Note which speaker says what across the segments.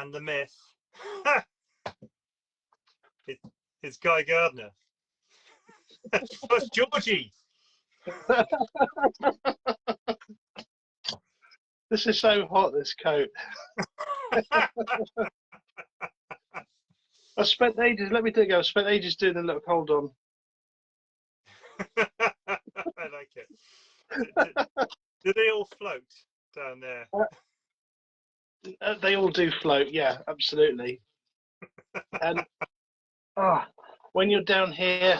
Speaker 1: and the myth. It's Guy Gardner. Plus Georgie.
Speaker 2: This is so hot, this coat. I spent ages, let me tell you, I spent ages doing a look, hold on.
Speaker 1: I like it. Do they all float down there?
Speaker 2: They all do float, yeah, absolutely. And when you're down here,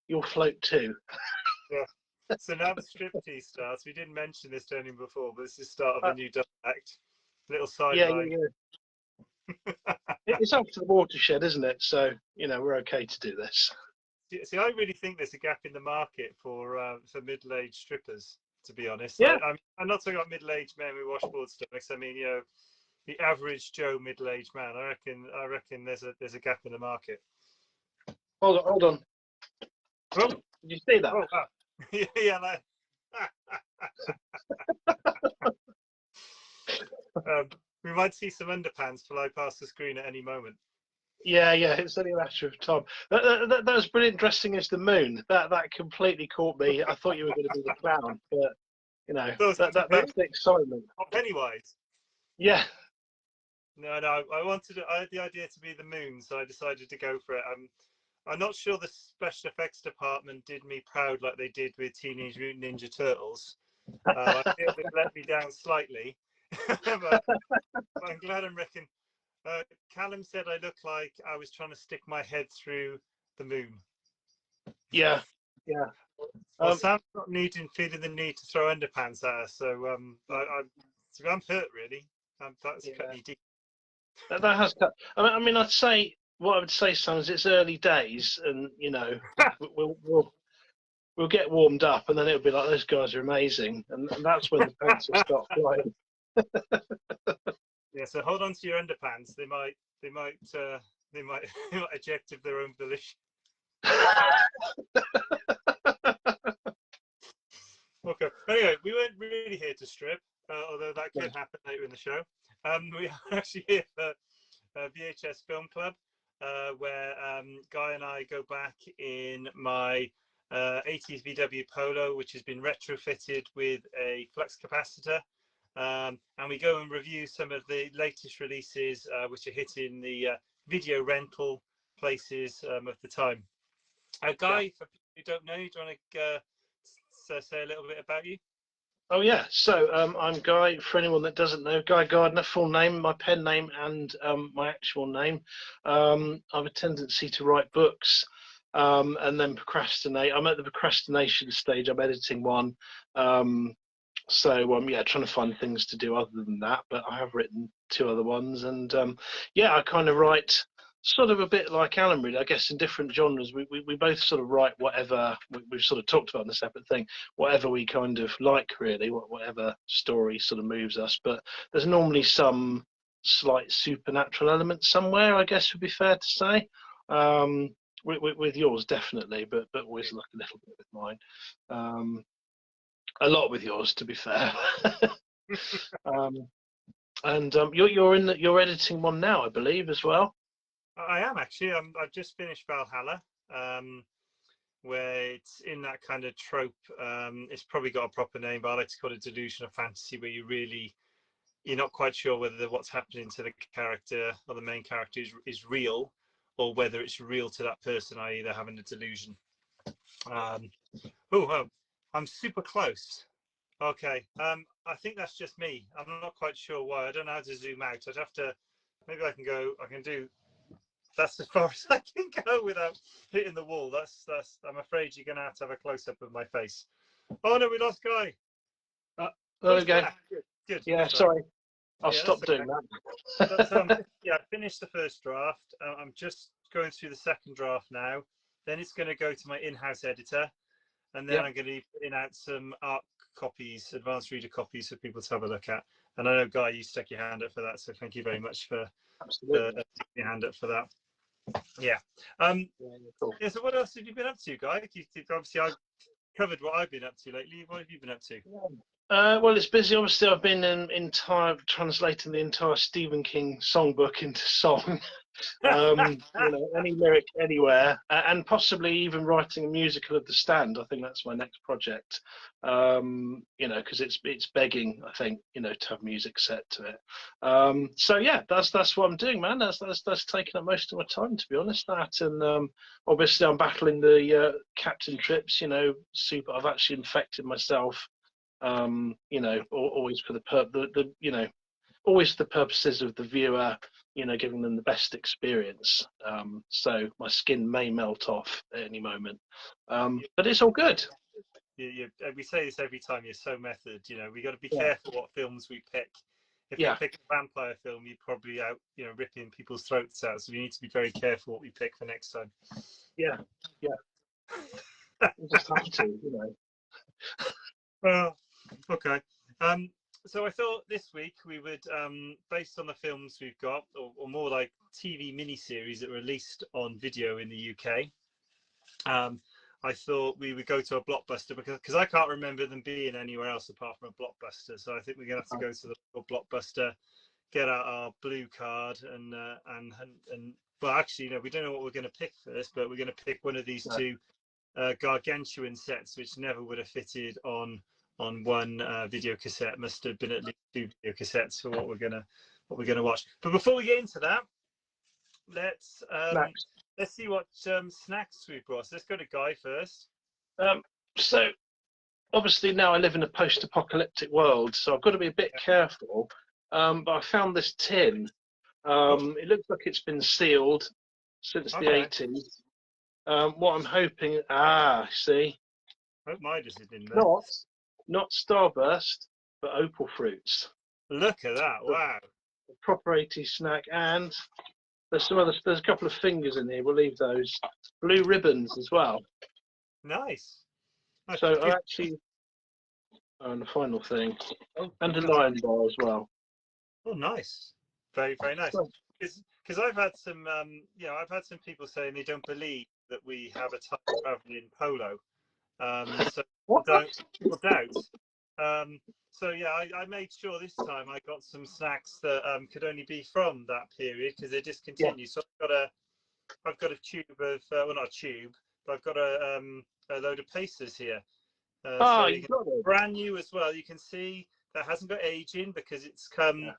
Speaker 2: you'll float too.
Speaker 1: Yeah. So now the striptease starts. We didn't mention this to anyone before, but this is the start of a new double act. Little sideline.
Speaker 2: Yeah. It's up to the watershed, isn't it? So, you know, we're okay to do this.
Speaker 1: See, I really think there's a gap in the market for middle-aged strippers, to be honest.
Speaker 2: Yeah.
Speaker 1: I'm not talking about middle-aged men with washboard stomachs. I mean, you know, the average Joe middle-aged man. I reckon there's a gap in the market.
Speaker 2: Hold on.
Speaker 1: Oh,
Speaker 2: did you see that?
Speaker 1: Oh, yeah, like, we might see some underpants fly past the screen at any moment.
Speaker 2: Yeah, it's only a matter of time. That was brilliant dressing as the moon. That completely caught me. I thought you were going to be the clown, but you know, that's the excitement.
Speaker 1: Pennywise.
Speaker 2: Yeah.
Speaker 1: No, I had the idea to be the moon, so I decided to go for it. I'm not sure the special effects department did me proud like they did with Teenage Mutant Ninja Turtles. I feel they've let me down slightly, but I'm glad I'm reckoning. Callum said I look like I was trying to stick my head through the moon.
Speaker 2: Yeah.
Speaker 1: Well, Sam's not feeling the need to throw underpants at us, so I'm hurt really. That's cut me deep.
Speaker 2: That has cut. I mean, what I would say, Sam, is it's early days, and you know, we'll get warmed up, and then it'll be like those guys are amazing, and that's when the pants will start flying.
Speaker 1: Yeah, so hold on to your underpants. They might eject of their own volition. Okay. Anyway, we weren't really here to strip, although that could happen later in the show. We are actually here for VHS Film Club, where Guy and I go back in my 80s VW Polo, which has been retrofitted with a flux capacitor. And we go and review some of the latest releases which are hitting the video rental places of the time. Guy, for people who don't know, do you want to say a little bit about you?
Speaker 2: Oh yeah, so I'm Guy. For anyone that doesn't know, Guy Gardner, full name, my pen name, and my actual name. I have a tendency to write books and then procrastinate. I'm at the procrastination stage. I'm editing one. So yeah, trying to find things to do other than that, but I have written 2 other ones, and yeah, I kind of write sort of a bit like Alan, really, I guess, in different genres. We both sort of write whatever we've sort of talked about in a separate thing, whatever we kind of like, really, whatever story sort of moves us. But there's normally some slight supernatural element somewhere, I guess would be fair to say. With yours, definitely, but always like a little bit with mine. A lot with yours, to be fair. You're editing one now, I believe, as well.
Speaker 1: I am actually. I've just finished Valhalla, where it's in that kind of trope. It's probably got a proper name, but I like to call it delusion of fantasy, where you're not quite sure whether what's happening to the character or the main character is real, or whether it's real to that person, i.e. they're having a delusion. I'm super close. Okay. I think that's just me. I'm not quite sure why. I don't know how to zoom out. I'd have to. Maybe I can do. That's as far as I can go without hitting the wall. That's. I'm afraid you're gonna have to have a close up of my face. Oh no, we lost Guy.
Speaker 2: There we go.
Speaker 1: Good.
Speaker 2: Yeah, sorry. I'll stop doing that.
Speaker 1: But, yeah, I finished the first draft. I'm just going through the second draft now. Then it's going to go to my in-house editor, and then I'm going to be putting out some ARC copies, advanced reader copies, for people to have a look at. And I know, Guy, you stuck your hand up for that, so thank you very much for sticking your hand up for that. Yeah.
Speaker 2: Cool.
Speaker 1: Yeah. So, what else have you been up to, Guy? Obviously, I've covered what I've been up to lately. What have you been up to?
Speaker 2: Well, it's busy. Obviously, I've been translating the entire Stephen King songbook into song. Any lyric anywhere, and possibly even writing a musical of The Stand. I think that's my next project. Because it's begging, I think, to have music set to it. So yeah, that's what I'm doing, man. That's taking up most of my time, to be honest. That and obviously I'm battling the captain trips. Super. I've actually infected myself. Always for always the purposes of the viewer, giving them the best experience. So my skin may melt off at any moment, but it's all good.
Speaker 1: We say this every time. You're so method. We got to be careful what films we pick. If we pick a vampire film, you're probably out, ripping people's throats out. So we need to be very careful what we pick for next time.
Speaker 2: Yeah. You just have to,
Speaker 1: Okay. So I thought this week we would, based on the films we've got, or more like TV miniseries that were released on video in the UK, I thought we would go to a Blockbuster because I can't remember them being anywhere else apart from a Blockbuster. So I think we're going to have to go to the Blockbuster, get out our blue card, and well, actually, we don't know what we're going to pick first, but we're going to pick one of these two gargantuan sets, which never would have fitted on one video cassette. Must have been at least 2 video cassettes for what we're gonna watch. But before we get into that, let's see what snacks we've brought. So let's go to Guy first.
Speaker 2: So obviously now I live in a post-apocalyptic world, so I've got to be a bit careful. But I found this tin. It looks like it's been sealed since the 80s. What I'm hoping, see.
Speaker 1: I hope Midas is in there.
Speaker 2: Not Starburst, but Opal Fruits.
Speaker 1: Look at that! Wow.
Speaker 2: A proper 80s snack, and there's a couple of fingers in here. We'll leave those. Blue ribbons as well.
Speaker 1: Nice.
Speaker 2: So I actually, and the final thing, and a lion bar as well.
Speaker 1: Oh, nice. Very, very nice. Because I've had some, I've had some people saying they don't believe that we have a time traveling polo. So people doubt. So yeah, I made sure this time I got some snacks that could only be from that period because they're discontinued. So I've got a tube of well, not a tube, but I've got a load of pasters here.
Speaker 2: You've got it.
Speaker 1: Brand new as well. You can see that hasn't got age in because it's come,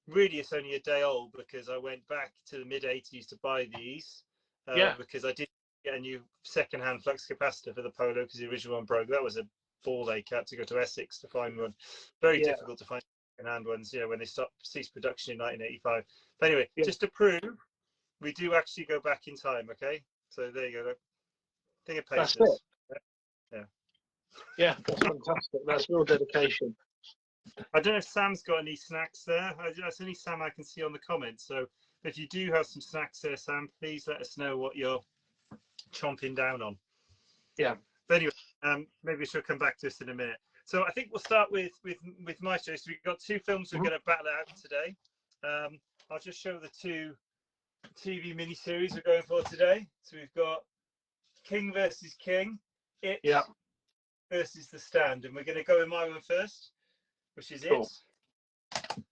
Speaker 1: really it's only a day old because I went back to the mid 80s to buy these because I did get a new second-hand flux capacitor for the Polo because the original one broke. That was a ball ache. I had to go to Essex to find one. Very difficult to find second-hand ones, when they ceased production in 1985. But anyway, just to prove, we do actually go back in time, okay? So there you go. Look. Thing of pasters.
Speaker 2: Yeah, that's fantastic. That's real dedication.
Speaker 1: I don't know if Sam's got any snacks there. That's only Sam I can see on the comments. So if you do have some snacks there, Sam, please let us know what you're chomping down on.
Speaker 2: Yeah.
Speaker 1: But anyway, maybe she'll come back to us in a minute. So I think we'll start with my choice. We've got two films we're going to battle out today. I'll just show the two TV miniseries we're going for today. So we've got King versus King, It versus The Stand, and we're going to go with my one first, which is It.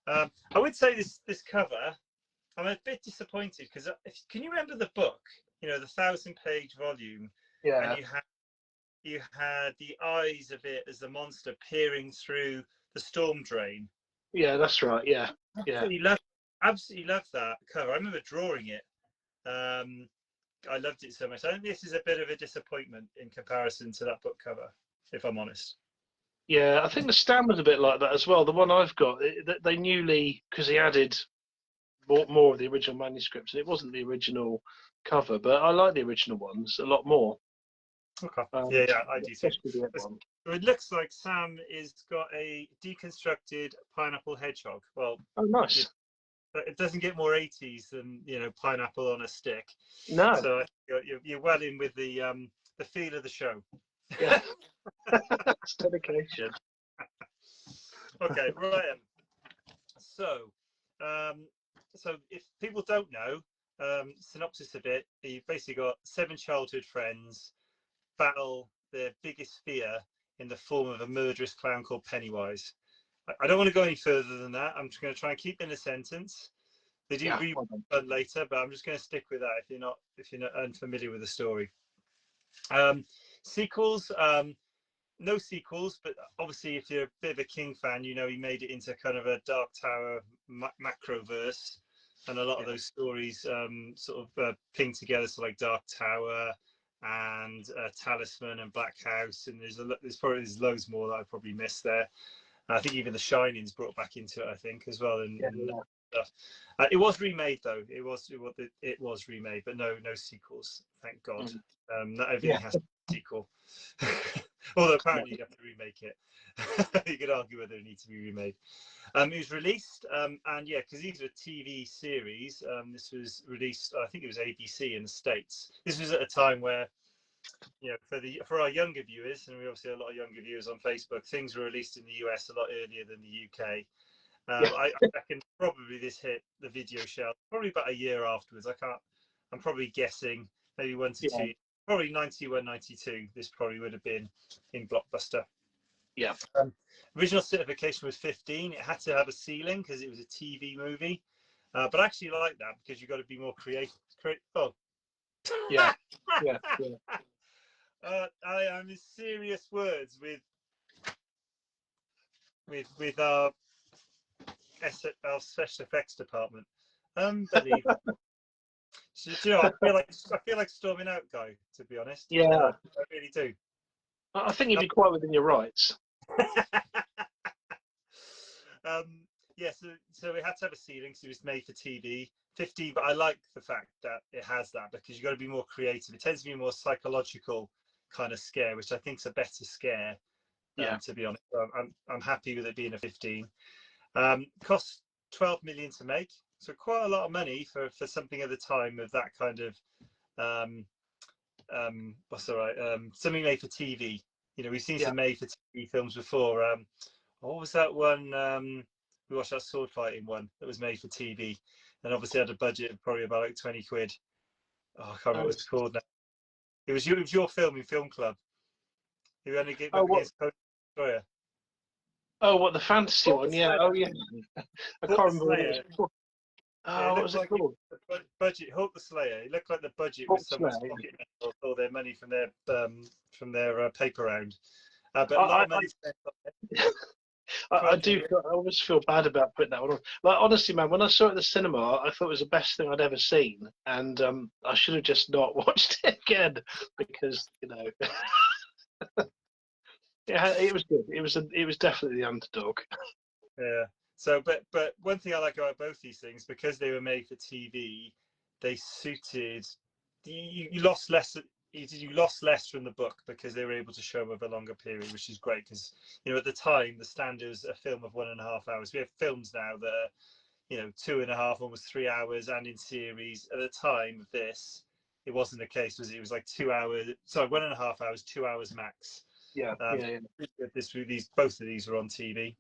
Speaker 1: I would say this cover, I'm a bit disappointed because can you remember the book? The 1,000-page volume.
Speaker 2: Yeah.
Speaker 1: And you had the eyes of it as the monster peering through the storm drain.
Speaker 2: Yeah, that's right. Yeah.
Speaker 1: Absolutely loved that cover. I remember drawing it. I loved it so much. I think this is a bit of a disappointment in comparison to that book cover, if I'm honest.
Speaker 2: Yeah, I think The Stand was a bit like that as well. The one I've got, they newly, because he added more of the original manuscripts. It wasn't the original cover, but I like the original ones a lot more.
Speaker 1: Okay. Yeah, I do too.
Speaker 2: So
Speaker 1: it looks like Sam has got a deconstructed pineapple hedgehog. Well,
Speaker 2: oh, nice.
Speaker 1: It doesn't get more 80s than pineapple on a stick.
Speaker 2: No.
Speaker 1: So you're well in with the feel of the show.
Speaker 2: Yeah. That's dedication.
Speaker 1: Okay, right. So if people don't know, synopsis of it, you've basically got 7 childhood friends battle their biggest fear in the form of a murderous clown called Pennywise. I don't want to go any further than that. I'm just going to try and keep in a sentence. They do rerun later, but I'm just going to stick with that if you're not unfamiliar with the story. Sequels, no sequels, but obviously if you're a bit of a King fan, you know he made it into kind of a Dark Tower macroverse, and a lot of those stories sort of ping together, so like Dark Tower and Talisman and Black House, and there's loads more that I probably missed there. I think even The Shining's brought back into it, I think, as well, and stuff. It was remade though. It was remade, but no sequels. Thank God. Not everything has a sequel. Although apparently you have to remake it. You could argue whether it needs to be remade. It was released, and yeah, because these are TV series. This was released, I think it was ABC in the States. This was at a time where, you know, for our younger viewers, and we obviously have a lot of younger viewers on Facebook, things were released in the US a lot earlier than the UK. I reckon probably this hit the video shelf probably about a year afterwards. I'm probably guessing maybe 1 to 2, probably 91, 92. This probably would have been in Blockbuster.
Speaker 2: Yeah.
Speaker 1: Original certification was 15. It had to have a ceiling because it was a TV movie. But I actually like that because you've got to be more creative. Oh.
Speaker 2: Yeah.
Speaker 1: I am in serious words with our special effects department. Unbelievable. So, do you know, I feel like storming out, Guy. To be honest,
Speaker 2: yeah,
Speaker 1: I really do.
Speaker 2: I think you'd be quite within your rights.
Speaker 1: Yeah, so it had to have a ceiling, so it was made for TV. 15, but I like the fact that it has that because you've got to be more creative. It tends to be a more psychological kind of scare, which I think is a better scare. To be honest, I'm happy with it being a 15. Cost 12 million to make, so quite a lot of money for something at the time of that kind of something made for TV. You know, we've seen some made for TV films before. What was that one? We watched that sword fighting one that was made for TV, and obviously had a budget of probably about like 20 quid. Oh, I can't remember what it's called now. It was your film in Film Club. You only get against Destroyer.
Speaker 2: Oh, what, the fantasy one? Yeah. Oh, yeah. I can't remember what it was. Oh, what was it called?
Speaker 1: The budget, Hulk the Slayer. It looked like the budget was someone's pocket money or their money from their paper round. But a lot of money spent on it.
Speaker 2: I always feel bad about putting that one on. Like, honestly, man, when I saw it at the cinema, I thought it was the best thing I'd ever seen, and I should have just not watched it again because, you know, it was good. It was definitely the underdog.
Speaker 1: Yeah. So, but one thing I like about both these things, because they were made for TV, they suited. You lost less. You lost less from the book because they were able to show over a longer period, which is great. Because, you know, at the time the standard was a film of 1.5 hours. We have films now that are, you know, 2.5, almost 3 hours, and in series. At the time of this, it wasn't the case. It was like 2 hours. Sorry, 1.5 hours, 2 hours max.
Speaker 2: Yeah.
Speaker 1: Both of these were on TV.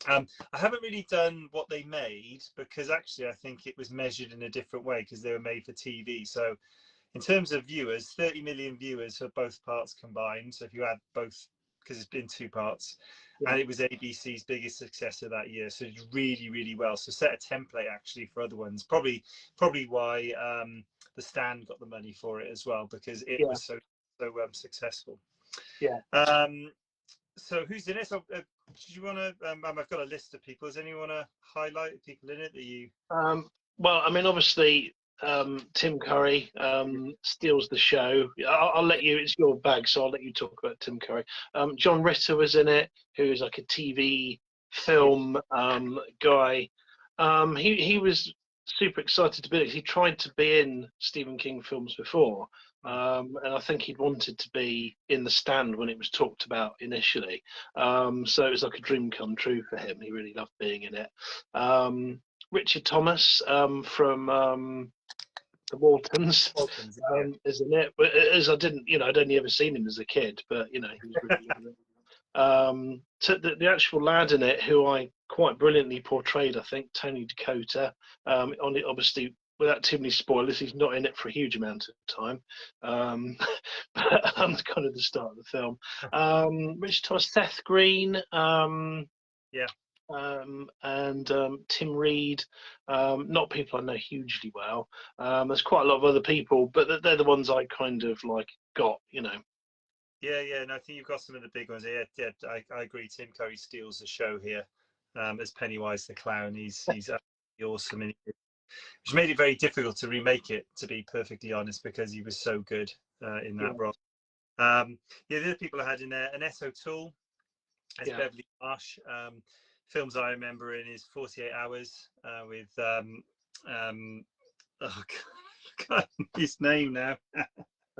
Speaker 1: I haven't really done what they made because actually I think it was measured in a different way because they were made for TV. So in terms of viewers, 30 million viewers for both parts combined. So if you add both, because it's been 2 parts, and it was ABC's biggest success of that year. So it's really, really well. So set a template actually for other ones. Probably why The Stand got the money for it as well, because it was so successful.
Speaker 2: Yeah.
Speaker 1: So who's in it? So, do you want to? I've got a list of people. Does anyone want to highlight people in it that you?
Speaker 2: Well, I mean, obviously, Tim Curry steals the show. I'll let you. It's your bag, so I'll let you talk about Tim Curry. John Ritter was in it, who is like a TV film guy. He was super excited to be there. He tried to be in Stephen King films before. And I think he'd wanted to be in The Stand when it was talked about initially. So it was like a dream come true for him. He really loved being in it. Richard Thomas from The Waltons is in it. But as I'd only ever seen him as a kid, but, you know, he was really so the actual lad in it, who I quite brilliantly portrayed, I think, Tony Dakota, obviously without too many spoilers, he's not in it for a huge amount of time. But that's kind of the start of the film. Richard Thomas, Seth Green,
Speaker 1: Yeah.
Speaker 2: and Tim Reed, not people I know hugely well. There's quite a lot of other people, but they're the ones I kind of like got, you know.
Speaker 1: Yeah, and I think you've got some of the big ones. Yeah, I agree. Tim Curry steals the show here as Pennywise the clown. He's absolutely awesome, which made it very difficult to remake it, to be perfectly honest, because he was so good in that role. The other people I had in there, Annette O'Toole as Beverly Marsh. Films I remember in is 48 Hours with oh God, his name now.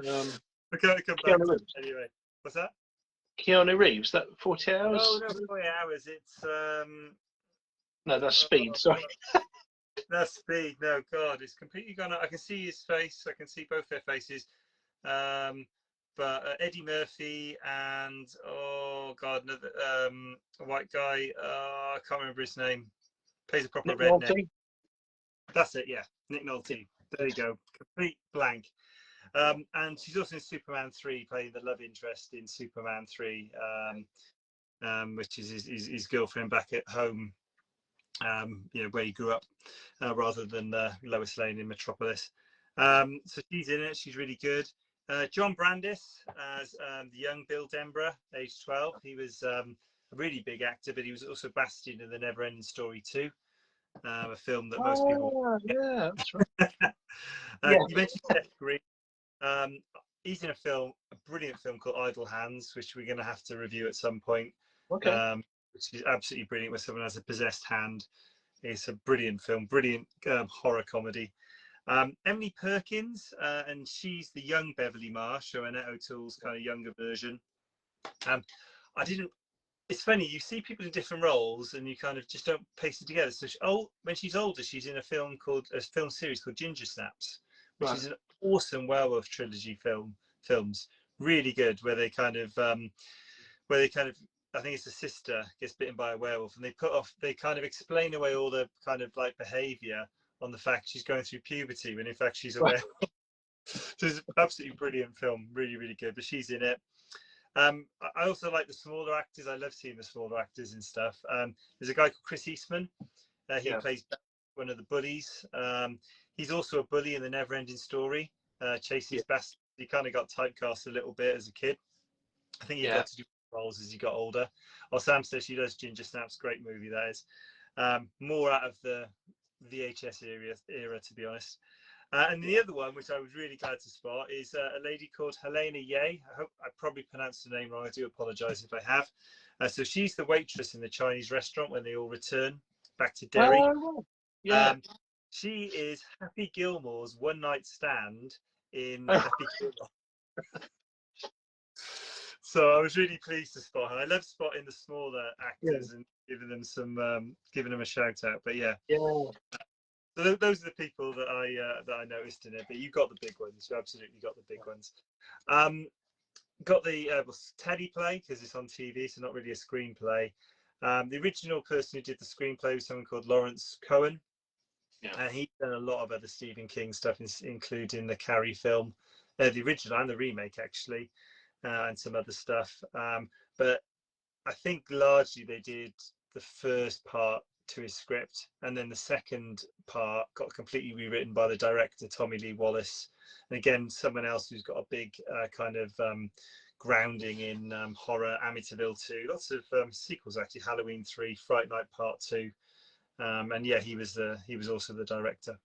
Speaker 1: I can't come back to it anyway. What's that?
Speaker 2: Keanu Reeves, that 40 Hours?
Speaker 1: Oh no, 48 Hours. It's
Speaker 2: no, that's Speed. Sorry.
Speaker 1: That's Speed. No, God, it's completely gone. I can see his face. I can see both their faces. But Eddie Murphy and oh God, another a white guy. I can't remember his name. Plays a proper
Speaker 2: Nick
Speaker 1: redneck.
Speaker 2: Nolte.
Speaker 1: That's it. Yeah, Nick Nolte. There you go. Complete blank. And she's also in Superman 3, playing the love interest in Superman 3, which is his girlfriend back at home, where he grew up, rather than Lois Lane in Metropolis. So she's in it. She's really good. John Brandis as the young Bill Denborough, age 12. He was a really big actor, but he was also Bastian in The Never-Ending Story 2, a film that most people...
Speaker 2: Yeah, that's right.
Speaker 1: You mentioned Seth Green. He's in a brilliant film called Idle Hands, which we're going to have to review at some point.
Speaker 2: Okay.
Speaker 1: Which is absolutely brilliant, where someone has a possessed hand. It's a brilliant film, brilliant horror comedy. Emily Perkins, and she's the young Beverly Marsh, so Annette O'Toole's kind of younger version. It's funny, you see people in different roles and you kind of just don't paste it together. So when she's older, she's in a film series called Ginger Snaps, which is an awesome werewolf trilogy films. Really good, where they kind of I think it's a sister gets bitten by a werewolf, and they kind of explain away all the kind of like behavior on the fact she's going through puberty, when in fact she's a werewolf. So it's an absolutely brilliant film, really, really good. But she's in it. I also like the smaller actors. I love seeing the smaller actors and stuff. There's a guy called Chris Eastman. He plays one of the bullies. He's also a bully in The Never-Ending Story. Chases Bastard. He kind of got typecast a little bit as a kid. I think he got to do roles as he got older. Sam says she does Ginger Snaps. Great movie that is. More out of the VHS era, to be honest. And the other one, which I was really glad to spot, is a lady called Helena Ye. I hope I probably pronounced her name wrong. I do apologise if I have. So she's the waitress in the Chinese restaurant when they all return back to Derry. She is Happy Gilmore's one-night stand in Happy Gilmore. So I was really pleased to spot her. I love spotting the smaller actors and giving them a shout out. But so those are the people that I noticed in it. But you got the big ones. You absolutely got the big ones. Got the teleplay, because it's on TV, so not really a screenplay. The original person who did the screenplay was someone called Lawrence Cohen. And he's done a lot of other Stephen King stuff, including the Carrie film, the original and the remake, actually. And some other stuff, but I think largely they did the first part to his script, and then the second part got completely rewritten by the director Tommy Lee Wallace, and again someone else who's got a big kind of grounding in horror. Amityville 2, lots of sequels actually. Halloween 3, Fright Night Part 2, and he was also the director.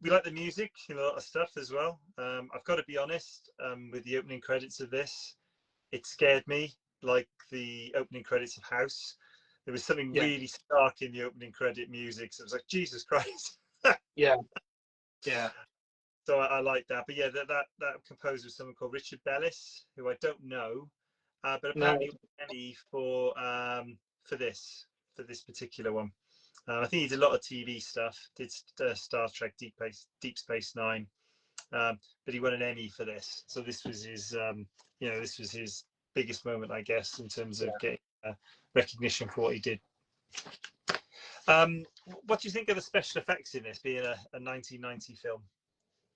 Speaker 1: We like the music in a lot of stuff as well. I've got to be honest, with the opening credits of this, it scared me like the opening credits of House. There was something really stark in the opening credit music. So it was like, Jesus Christ. So I like that. But that composer was someone called Richard Bellis, who I don't know, but apparently he was for this particular one. I think he did a lot of TV stuff. Did Star Trek, Deep Space Nine, but he won an Emmy for this. So this was his, this was his biggest moment, I guess, in terms of getting recognition for what he did. What do you think of the special effects in this, being a 1990 film?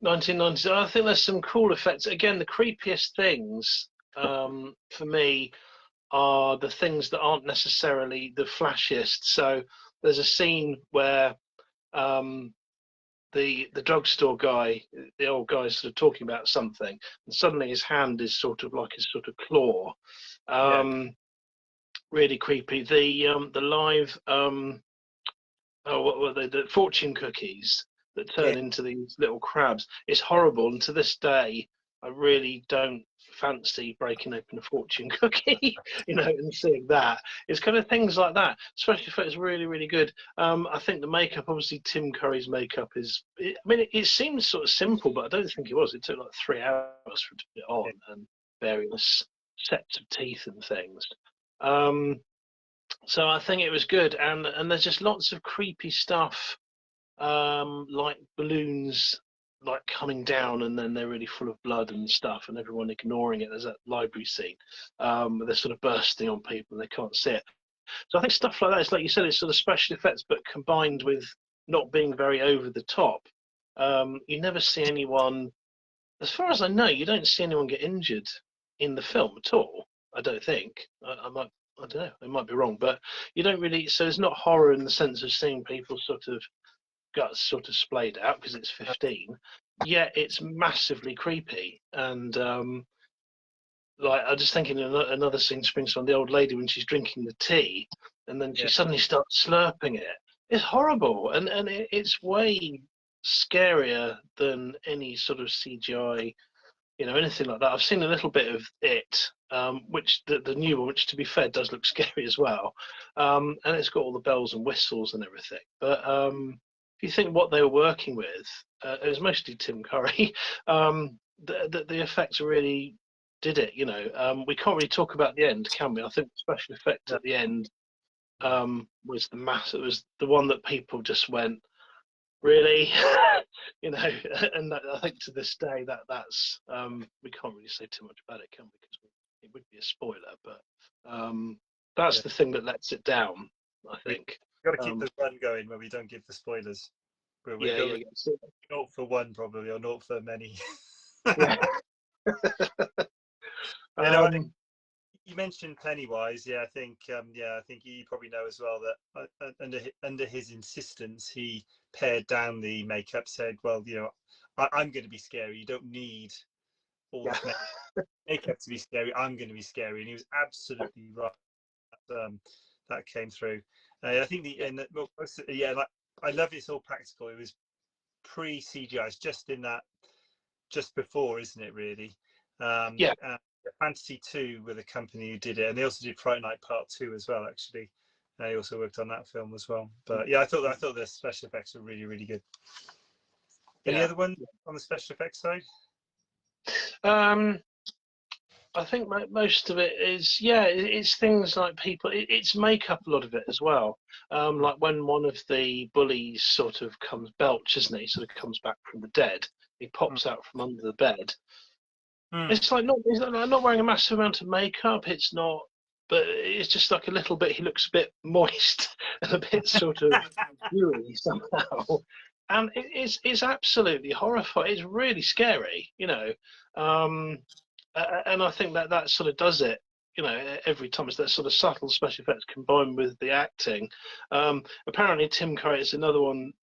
Speaker 2: 1990s. I think there's some cool effects. Again, the creepiest things for me are the things that aren't necessarily the flashiest. So there's a scene where the drugstore guy, the old guy, is sort of talking about something, and suddenly his hand is sort of like his sort of claw. Really creepy. The live what were they? The fortune cookies that turn into these little crabs. It's horrible, and to this day, I really don't fancy breaking open a fortune cookie, and seeing that. It's kind of things like that. Especially if it's really, really good. I think the makeup, obviously, Tim Curry's makeup is. It seems sort of simple, but I don't think it was. It took like 3 hours for it to put it on, and various sets of teeth and things. So I think it was good, and there's just lots of creepy stuff, like balloons like coming down, and then they're really full of blood and stuff, and everyone ignoring it. There's that library scene, where they're sort of bursting on people and they can't see it. So I think stuff like that, it's like you said, it's sort of special effects, but combined with not being very over the top. You never see anyone, as far as I know, you don't see anyone get injured in the film at all. I don't think. I don't know. I might be wrong, but you don't really. So it's not horror in the sense of seeing people sort of guts sort of splayed out because it's 15. Yet it's massively creepy, and like I'm just thinking another scene springs on the old lady when she's drinking the tea, and then she suddenly starts slurping it. It's horrible, and it's way scarier than any sort of CGI, anything like that. I've seen a little bit of it, which the new one, which to be fair does look scary as well, and it's got all the bells and whistles and everything. But if you think what they were working with, it was mostly Tim Curry. The effects really did it. We can't really talk about the end, can we? I think the special effect at the end was the mass. It was the one that people just went, really. And I think to this day that's we can't really say too much about it, can we? Because it would be a spoiler, but that's the thing that lets it down, I think.
Speaker 1: We've got to keep the run going where we don't give the spoilers. We're not for one probably, or not for many. You mentioned Pennywise. I think you probably know as well that under his insistence, he pared down the makeup. Said, "Well, I'm going to be scary. You don't need all this makeup to be scary. I'm going to be scary." And he was absolutely right. That came through. I think I love it's all practical. It was pre-CGI. It's just before, isn't it? Really. Fantasy 2 were the company who did it, and they also did Fright Night Part 2 as well. Actually, they also worked on that film as well. But I thought the special effects were really, really good. Any other one on the special effects side?
Speaker 2: I think most of it is it's things like people. It's makeup, a lot of it as well. Like when one of the bullies sort of Belch, isn't he? Sort of comes back from the dead. He pops out from under the bed. It's like not wearing a massive amount of makeup. It's not, but it's just like a little bit. He looks a bit moist and a bit sort of dewy somehow, and it's absolutely horrifying. It's really scary, and I think that sort of does it. Every time it's that sort of subtle special effects combined with the acting. Apparently, Tim Curry is another one.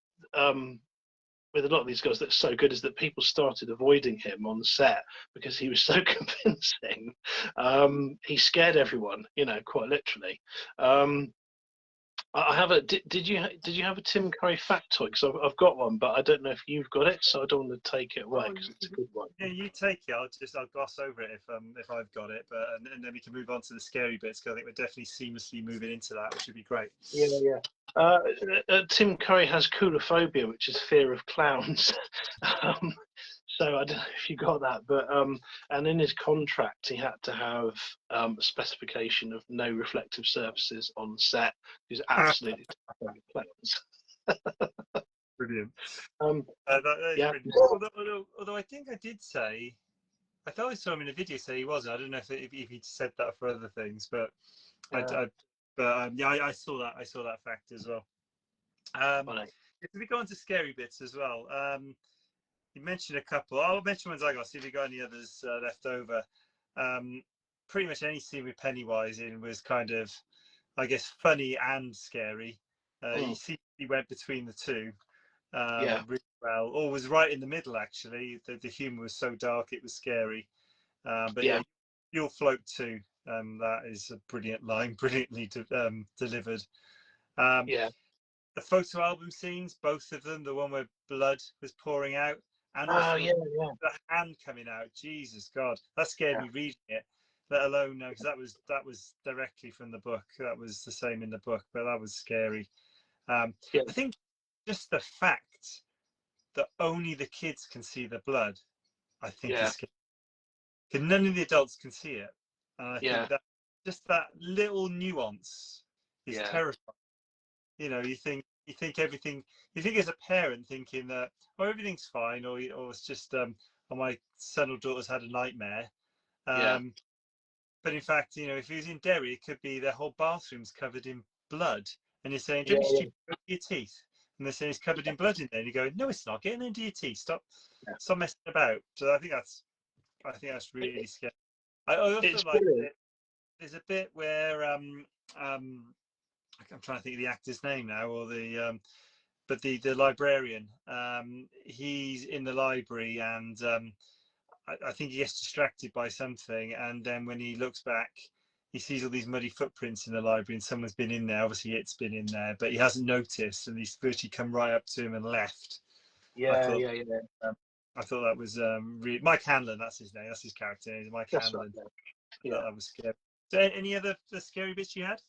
Speaker 2: With a lot of these guys that's so good is that people started avoiding him on set because he was so convincing. He scared everyone, quite literally. I have a. Did you have a Tim Curry factoid? Because I've got one, but I don't know if you've got it, so I don't want to take it away because it's a good one.
Speaker 1: Yeah, you take it. I'll gloss over it if I've got it, but and then we can move on to the scary bits because I think we're definitely seamlessly moving into that, which would be great.
Speaker 2: Tim Curry has coulrophobia, which is fear of clowns. So I don't know if you got that, but and in his contract he had to have a specification of no reflective surfaces on set. He's absolutely terrified of clowns.
Speaker 1: Brilliant. Brilliant. Although I think I did say, I thought I saw him in a video say he wasn't. I don't know if he said that for other things, but I saw that. I saw that fact as well.
Speaker 2: Funny.
Speaker 1: If we go on to scary bits as well, you mentioned a couple. I'll mention ones I got. See if you got any others left over. Pretty much any scene with Pennywise in was kind of, I guess, funny and scary. You see, he went between the two really well, or was right in the middle. Actually, the humor was so dark it was scary. But yeah, you'll float too. That is a brilliant line, brilliantly delivered. The photo album scenes, both of them, the one where blood was pouring out, and also the hand coming out. Jesus God, that scared me reading it. Let alone because that was directly from the book. That was the same in the book, but that was scary. I think just the fact that only the kids can see the blood, I think is scary. Because none of the adults can see it. And I think that just that little nuance is terrifying. You know, you think everything. You think as a parent thinking that everything's fine, or it's just my son or daughter's had a nightmare. But in fact, you know, if he was in Derry, it could be their whole bathroom's covered in blood, and you're saying, "Don't be stupid, go to your teeth." And they're saying it's covered in blood in there, and you go, "No, it's not. Get into your teeth. Stop messing about." So I think that's really scary. I also like it. There's a bit where I'm trying to think of the actor's name now, or but the librarian. He's in the library, and I think he gets distracted by something, and then when he looks back, he sees all these muddy footprints in the library, and someone's been in there. Obviously, it's been in there, but he hasn't noticed, and he's virtually come right up to him and left. I thought that was really Mike Hanlon. That's his name. That's his character name. Mike Hanlon. Right, that was scary. So, any other scary bits you had?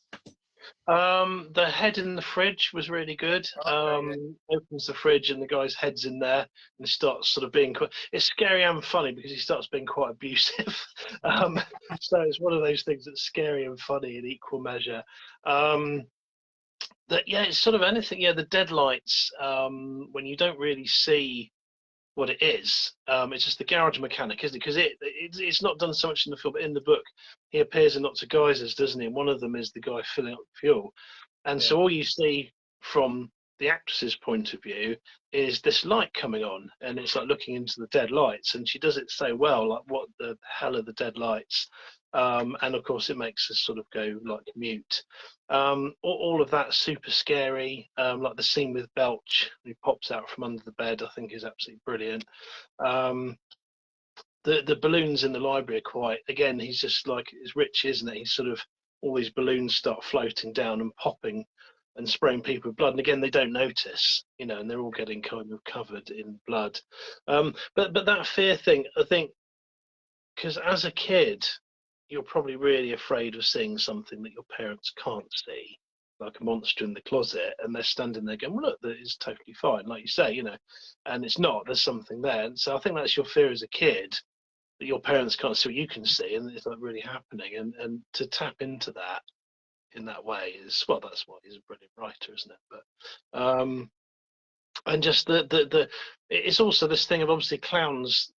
Speaker 2: The head in the fridge was really good. Opens the fridge and the guy's head's in there, and starts sort of being it's scary and funny because he starts being quite abusive. So it's one of those things that's scary and funny in equal measure. It's sort of anything. The deadlights, when you don't really see what it is. It's just the garage mechanic, isn't it? Because it's not done so much in the film, but in the book, he appears in lots of guises, doesn't he? And one of them is the guy filling up fuel. And so all you see from the actress's point of view is this light coming on, and it's like looking into the dead lights, and she does it so well, like what the hell are the dead lights? And of course it makes us sort of go like mute. All of that super scary, like the scene with Belch, who pops out from under the bed, I think is absolutely brilliant. The balloons in the library are quite, again, he's just like, it's Rich, isn't it? He's sort of, all these balloons start floating down and popping and spraying people with blood, and again they don't notice, you know, and they're all getting kind of covered in blood. But that fear thing, I think, because as a kid you're probably really afraid of seeing something that your parents can't see, like a monster in the closet, and they're standing there going, well, look, that is totally fine, like you say, you know, and it's not, there's something there. And so I think that's your fear as a kid, that your parents can't see what you can see, and it's not really happening. And to tap into that in that way is, well, that's why he's a brilliant writer, isn't it? But and just the it's also this thing of, obviously, clowns,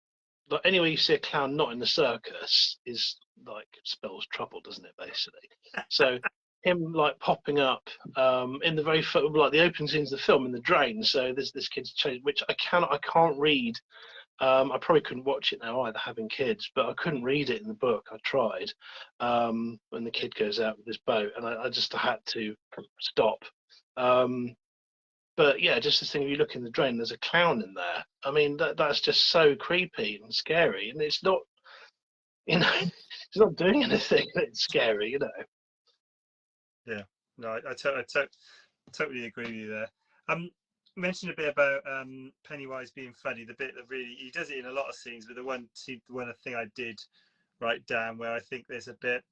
Speaker 2: like anywhere you see a clown not in the circus is like spells trouble, doesn't it, basically? So him like popping up in the very like the opening scenes of the film in the drain. So there's this kid's change, which I can't read. I probably couldn't watch it now either, having kids, but I couldn't read it in the book. I tried when the kid goes out with his boat, and I just had to stop. But yeah, just this thing, if you look in the drain, there's a clown in there. I mean, that's just so creepy and scary, and it's not, you know, it's not doing anything. It's scary, you know.
Speaker 1: Yeah, no, I totally agree with you there. Mentioned a bit about Pennywise being funny. The bit that really, he does it in a lot of scenes, but the one thing I did write down where I think there's a bit.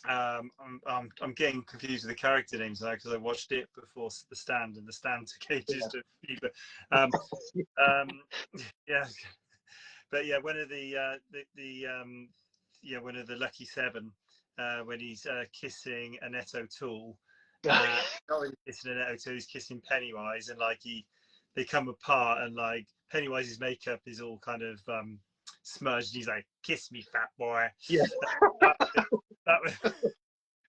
Speaker 1: I'm getting confused with the character names now because I watched it before The Stand, and The Stand took ages to read. But yeah, but yeah, one of the one of the Lucky Seven, when he's kissing Annette O'Toole. Not really kissing Annette O'Toole, he's kissing Pennywise, and like they come apart, and like Pennywise's makeup is all kind of smudged. He's like, "Kiss me, fat boy."
Speaker 2: Yeah.
Speaker 1: That was,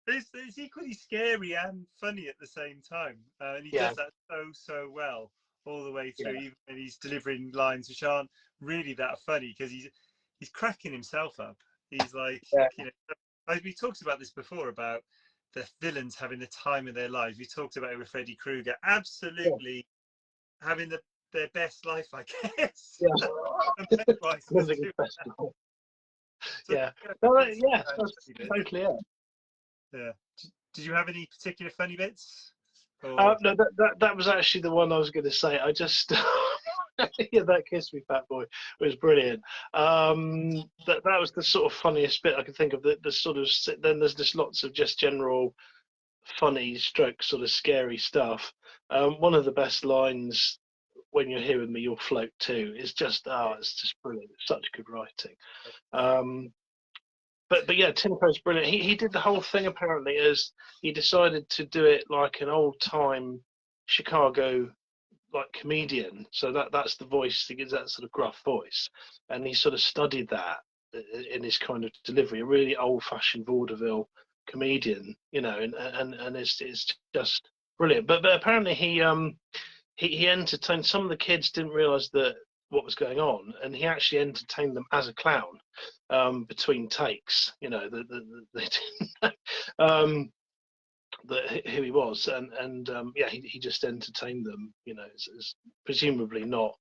Speaker 1: it's it's equally scary and funny at the same time, and he
Speaker 2: Yeah,
Speaker 1: does that so well all the way
Speaker 2: yeah,
Speaker 1: through, even when he's delivering lines which aren't really that funny, because he's cracking himself up. He's like,
Speaker 2: yeah,
Speaker 1: you know, we talked about this before about the villains having the time of their lives. We talked about it with Freddy Krueger,
Speaker 2: yeah,
Speaker 1: absolutely having their best life, I guess.
Speaker 2: yeah.
Speaker 1: And Pennywise was
Speaker 2: Music
Speaker 1: doing that.
Speaker 2: festival.
Speaker 1: So
Speaker 2: Yeah.
Speaker 1: yeah,
Speaker 2: No,
Speaker 1: that's
Speaker 2: yeah,
Speaker 1: funny
Speaker 2: that's
Speaker 1: bits.
Speaker 2: totally it.
Speaker 1: Yeah. Did you have any particular funny bits? Or
Speaker 2: No, that was actually the one I was going to say. I just yeah, that "Kiss Me, Fat Boy" was brilliant. That was the sort of funniest bit I could think of. The sort of then there's just lots of just general funny, stroke sort of scary stuff. One of the best lines, "When you're here with me, you'll float too," is just it's just brilliant. It's such good writing. Um, but yeah, Timko's brilliant. He did the whole thing apparently as he decided to do it like an old time Chicago like comedian. So that's the voice. He gives that sort of gruff voice, and he sort of studied that in his kind of delivery. A really old fashioned vaudeville comedian, you know, and it's just brilliant. But apparently he entertained some of the kids. Didn't realize that what was going on, and he actually entertained them as a clown between takes. You know, they didn't know who he was, and yeah, he just entertained them. You know, as presumably not,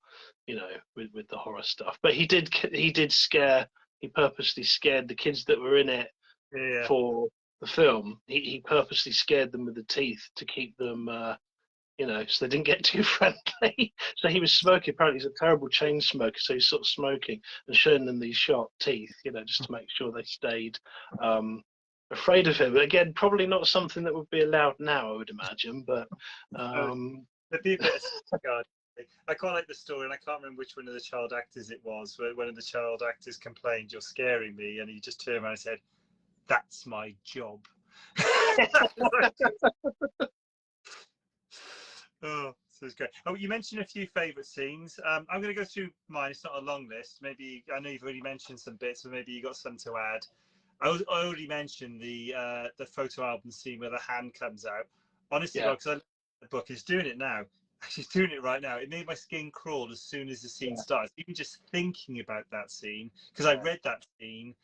Speaker 2: you know, with the horror stuff. But he did scare. He purposely scared the kids that were in it
Speaker 1: yeah,
Speaker 2: for the film. He purposely scared them with the teeth to keep them you know, so they didn't get too friendly. So he was smoking. Apparently, he's a terrible chain smoker. So he's sort of smoking and showing them these sharp teeth, you know, just to make sure they stayed afraid of him. But again, probably not something that would be allowed now, I would imagine. But
Speaker 1: oh,
Speaker 2: um,
Speaker 1: there'd be a bit of scarred. I quite like the story, and I can't remember which one of the child actors it was. Where one of the child actors complained, "You're scaring me," and he just turned around and said, "That's my job." Oh, so it's great. Oh, you mentioned a few favourite scenes. I'm going to go through mine. It's not a long list. Maybe I know you've already mentioned some bits, but maybe you got some to add. I already mentioned the photo album scene where the hand comes out. Honestly,
Speaker 2: yeah,
Speaker 1: because I love the book, is doing it now. Actually, it's doing it right now. It made my skin crawl as soon as the scene
Speaker 2: yeah,
Speaker 1: starts. Even just thinking about that scene, because I read that scene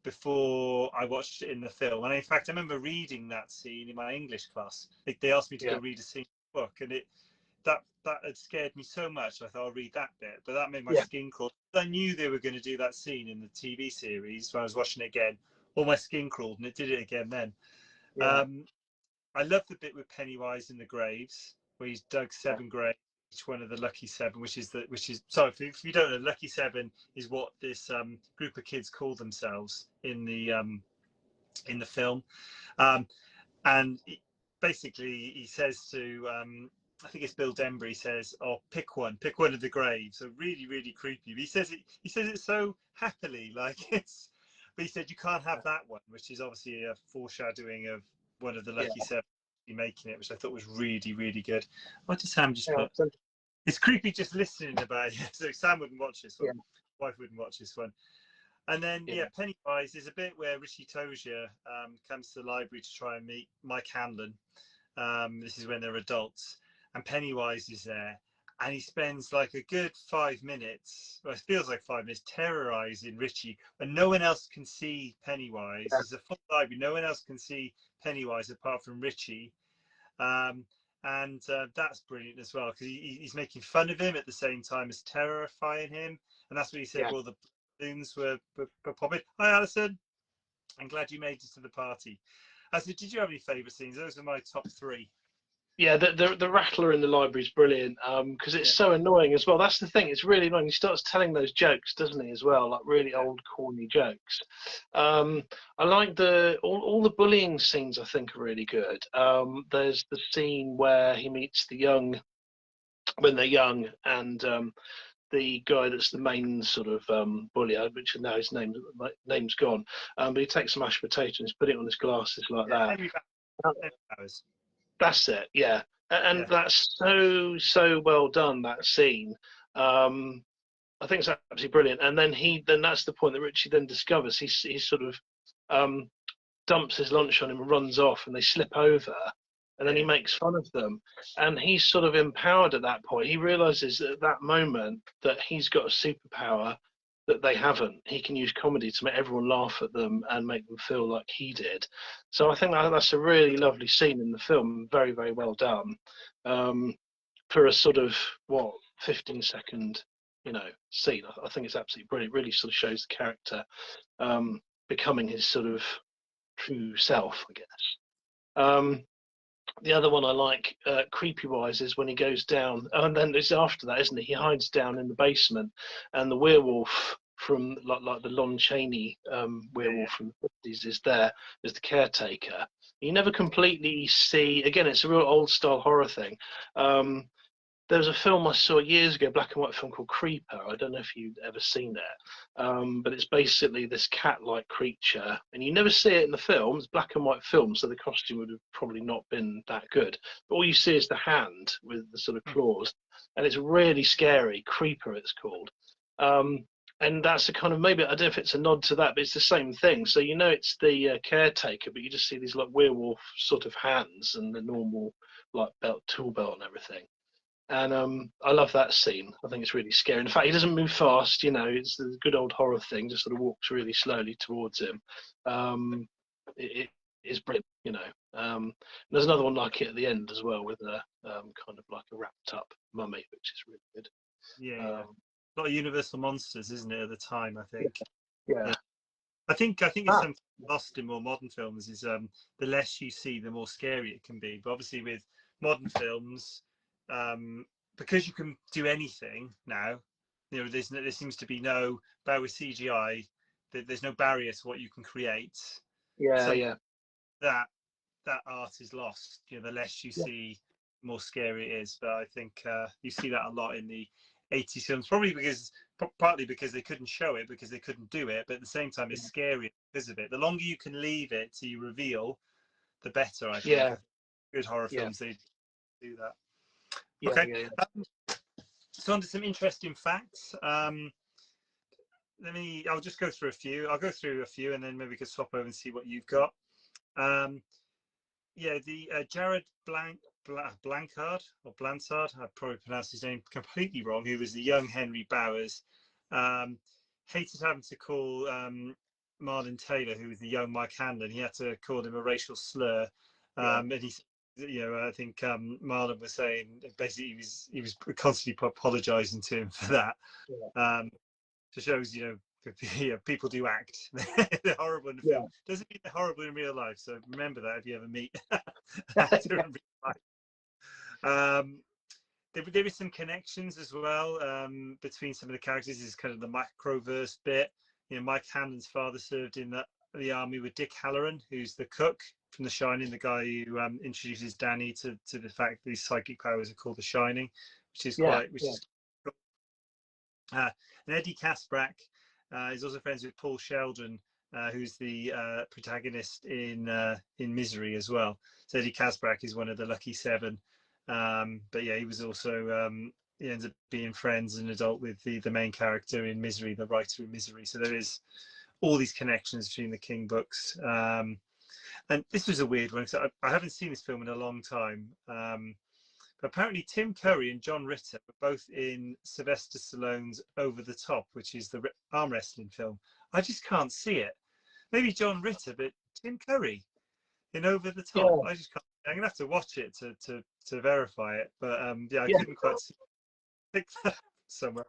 Speaker 1: before I watched it in the film. And in fact, I remember reading that scene in my English class. They asked me to
Speaker 2: yeah,
Speaker 1: go read a scene in the book, and that had scared me so much. I thought I'll read that bit, but that made my
Speaker 2: yeah,
Speaker 1: skin crawl. I knew they were going to do that scene in the TV series when I was watching it again. All my skin crawled, and it did it again then.
Speaker 2: yeah,
Speaker 1: Um, I love the bit with Pennywise in the graves, where he's dug
Speaker 2: yeah,
Speaker 1: 7 graves, each one of the lucky seven, which is sorry if you don't know, lucky seven is what this group of kids call themselves in the film. Um, and basically he says to I think it's Bill Denbury says, "Oh, pick one of the graves." So really, really creepy. But he says it so happily, like it's. But he said you can't have that one, which is obviously a foreshadowing of one of the
Speaker 2: yeah,
Speaker 1: lucky seven making it, which I thought was really, really good. What did Sam just
Speaker 2: yeah,
Speaker 1: put? It's creepy just listening about it. So Sam wouldn't watch this
Speaker 2: yeah,
Speaker 1: one. Wife wouldn't watch this one. And then,
Speaker 2: yeah,
Speaker 1: yeah, Pennywise, there's a bit where Richie Tozier comes to the library to try and meet Mike Hanlon. This is when they're adults. And Pennywise is there. And he spends like a good 5 minutes, well, it feels like 5 minutes, terrorizing Richie. And no one else can see Pennywise.
Speaker 2: yeah,
Speaker 1: There's a full library. No one else can see Pennywise apart from Richie. Um, and that's brilliant as well, because he's making fun of him at the same time as terrifying him. And that's what he said,
Speaker 2: yeah.
Speaker 1: well, the balloons were popping. Hi, Alison. I'm glad you made it to the party. So did you have any favourite scenes? Those are my top three.
Speaker 2: Yeah, the rattler in the library is brilliant because it's
Speaker 1: Yeah,
Speaker 2: so annoying as well. That's the thing; it's really annoying. He starts telling those jokes, doesn't he? As well, like really
Speaker 1: yeah,
Speaker 2: old, corny jokes. I like all the bullying scenes. I think are really good. There's the scene where he meets the young when they're young, and the guy that's the main sort of bully, which now his name's gone. But he takes some mashed potatoes and put it on his glasses like
Speaker 1: yeah.
Speaker 2: that.
Speaker 1: Henry Bowers.
Speaker 2: That's it, yeah. And
Speaker 1: Yeah,
Speaker 2: that's so well done, that scene. I think it's absolutely brilliant. And then that's the point that Richie then discovers he's sort of um, dumps his lunch on him and runs off, and they slip over, and then he makes fun of them. And he's sort of empowered at that point. He realizes at that moment that he's got a superpower that they haven't. He can use comedy to make everyone laugh at them and make them feel like he did. So I think that's a really lovely scene in the film. Very, very well done. For a sort of 15-second, scene. I think it's absolutely brilliant. It really sort of shows the character becoming his sort of true self, I guess. The other one I like, creepy-wise, is when he goes down, and then it's after that, isn't it? He hides down in the basement, and the werewolf from like the Lon Chaney werewolf from the 50s is there as the caretaker. You never completely see. Again, it's a real old-style horror thing. There was a film I saw years ago, black and white film called Creeper. I don't know if you've ever seen it, but it's basically this cat-like creature, and you never see it in the film. It's black and white film, so the costume would have probably not been that good. But all you see is the hand with the sort of claws, and it's really scary. Creeper, it's called. And that's a kind of, maybe, I don't know if it's a nod to that, but it's the same thing. So it's the caretaker, but you just see these like werewolf sort of hands and the normal like tool belt and everything. And I love that scene. I think it's really scary. In fact, he doesn't move fast. It's the good old horror thing. Just sort of walks really slowly towards him. It is brilliant. There's another one like it at the end as well, with a kind of like a wrapped up mummy, which is really good.
Speaker 1: Yeah, a lot of Universal monsters, isn't it, at the time? I think.
Speaker 2: Yeah.
Speaker 1: I think it's something lost in more modern films. Is the less you see, the more scary it can be. But obviously, with modern films, because you can do anything now, there seems to be no, but with CGI, there's no barrier to what you can create. That art is lost. The less you see, the more scary it is. But I think you see that a lot in the 80s films, partly because they couldn't show it, because they couldn't do it, but at the same time it's scary because of it. The longer you can leave it to you reveal, the better. I think good horror films, they do that. So on to some interesting facts. I'll just go through a few. I'll go through a few, and then maybe we could swap over and see what you've got. Jared Blanchard, or Blanchard, I probably pronounced his name completely wrong, who was the young Henry Bowers, hated having to call Marlon Taylor, who was the young Mike Hanlon, he had to call him a racial slur. And he, I think Marlon was saying basically he was constantly apologizing to him for that. So shows, people do act. They're horrible in the film. Doesn't mean they're horrible in real life. So remember that if you ever meet an actor in real life. There is some connections as well between some of the characters. This is kind of the macroverse bit. Mike Hanlon's father served in the army with Dick Halloran, who's the cook from The Shining, the guy who introduces Danny to the fact that these psychic powers are called The Shining, which is quite is cool. And Eddie Kaspbrak is also friends with Paul Sheldon, who's the protagonist in Misery as well. So Eddie Kaspbrak is one of the lucky seven. But he was also he ends up being friends as an adult with the main character in Misery, the writer in Misery. So there is all these connections between the King books. And this was a weird one, because I haven't seen this film in a long time. But apparently Tim Curry and John Ritter were both in Sylvester Stallone's Over the Top, which is the arm wrestling film. I just can't see it. Maybe John Ritter, but Tim Curry in Over the Top. I just can't. I'm gonna have to watch it to verify it. But I couldn't quite see it somewhere.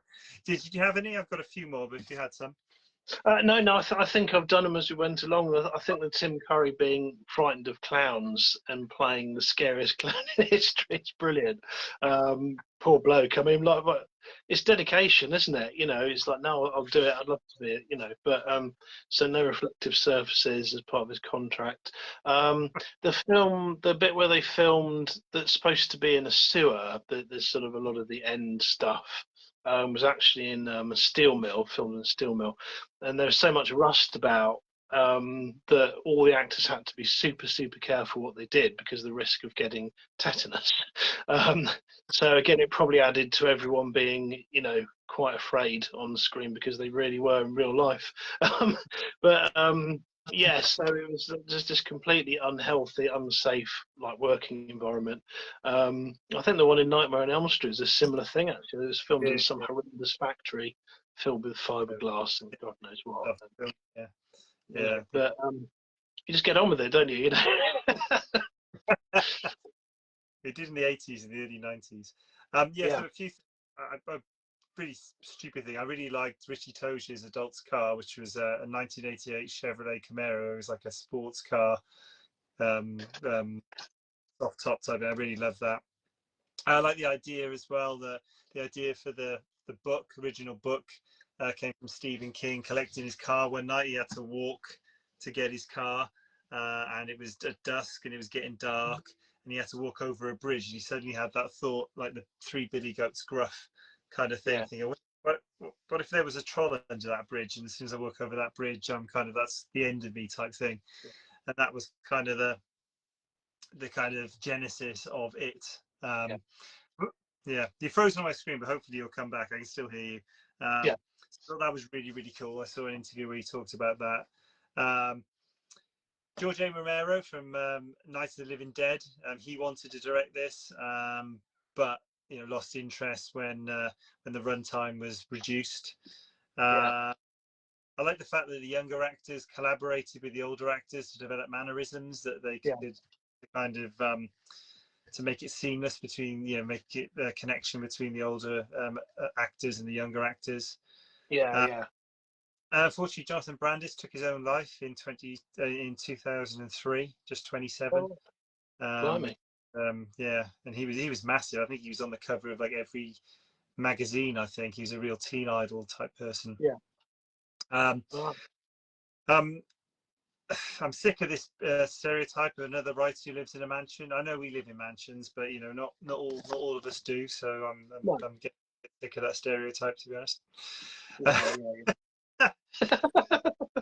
Speaker 1: Did you have any? I've got a few more, but if you had some.
Speaker 2: No, I think I've done them as we went along. I think that Tim Curry being frightened of clowns and playing the scariest clown in history is brilliant. Poor bloke. I mean, like, it's dedication, isn't it? It's like, no, I'll do it. I'd love to be it, But so no reflective surfaces as part of his contract. The bit where they filmed that's supposed to be in a sewer, there's sort of a lot of the end stuff. Was actually in a steel mill, filmed in a steel mill, and there was so much rust about that all the actors had to be super, super careful what they did because of the risk of getting tetanus. So again, it probably added to everyone being, quite afraid on the screen because they really were in real life. But Yeah, so it was just this completely unhealthy, unsafe, like working environment. I think the one in Nightmare on Elm Street is a similar thing. Actually, it was filmed in some
Speaker 1: Yeah,
Speaker 2: horrendous factory filled with fiberglass and God knows what.
Speaker 1: yeah,
Speaker 2: Yeah,
Speaker 1: yeah.
Speaker 2: but you just get on with it, don't you? You know.
Speaker 1: It did in the 80s and the early 90s. Yeah,
Speaker 2: Yeah,
Speaker 1: so a pretty stupid thing. I really liked Richie Toge's Adult's Car, which was a 1988 Chevrolet Camaro. It was like a sports car, um, um, soft top type. I really loved that. I like the idea as well. The idea for the book, original book, came from Stephen King. Collecting his car one night, he had to walk to get his car, and it was at dusk and it was getting dark, and he had to walk over a bridge. And he suddenly had that thought, like the Three Billy Goats Gruff kind of thing.
Speaker 2: yeah,
Speaker 1: Thinking, what if there was a troll under that bridge? And as soon as I walk over that bridge, I'm kind of that's the end of me type thing. And that was kind of the kind of genesis of it.
Speaker 2: yeah,
Speaker 1: Yeah, you're frozen on my screen, but hopefully you'll come back. I can still hear you.
Speaker 2: yeah,
Speaker 1: So that was really, really cool. I saw an interview where he talked about that. George A. Romero from Night of the Living Dead, he wanted to direct this, but lost interest when the runtime was reduced.
Speaker 2: yeah,
Speaker 1: I like the fact that the younger actors collaborated with the older actors to develop mannerisms that they
Speaker 2: yeah,
Speaker 1: could kind of to make it seamless between make it a connection between the older actors and the younger actors.
Speaker 2: yeah,
Speaker 1: Uh,
Speaker 2: yeah.
Speaker 1: Unfortunately, Jonathan Brandis took his own life in 2003, just 27.
Speaker 2: Oh,
Speaker 1: Um,
Speaker 2: blimey.
Speaker 1: yeah, and he was massive. I think he was on the cover of like every magazine. I think he was a real teen idol type person.
Speaker 2: Yeah.
Speaker 1: Um,
Speaker 2: Oh,
Speaker 1: um, I'm sick of this stereotype of another writer who lives in a mansion. I know we live in mansions, but not all of us do. So
Speaker 2: no.
Speaker 1: I'm getting sick of that stereotype, to be honest.
Speaker 2: Yeah, yeah,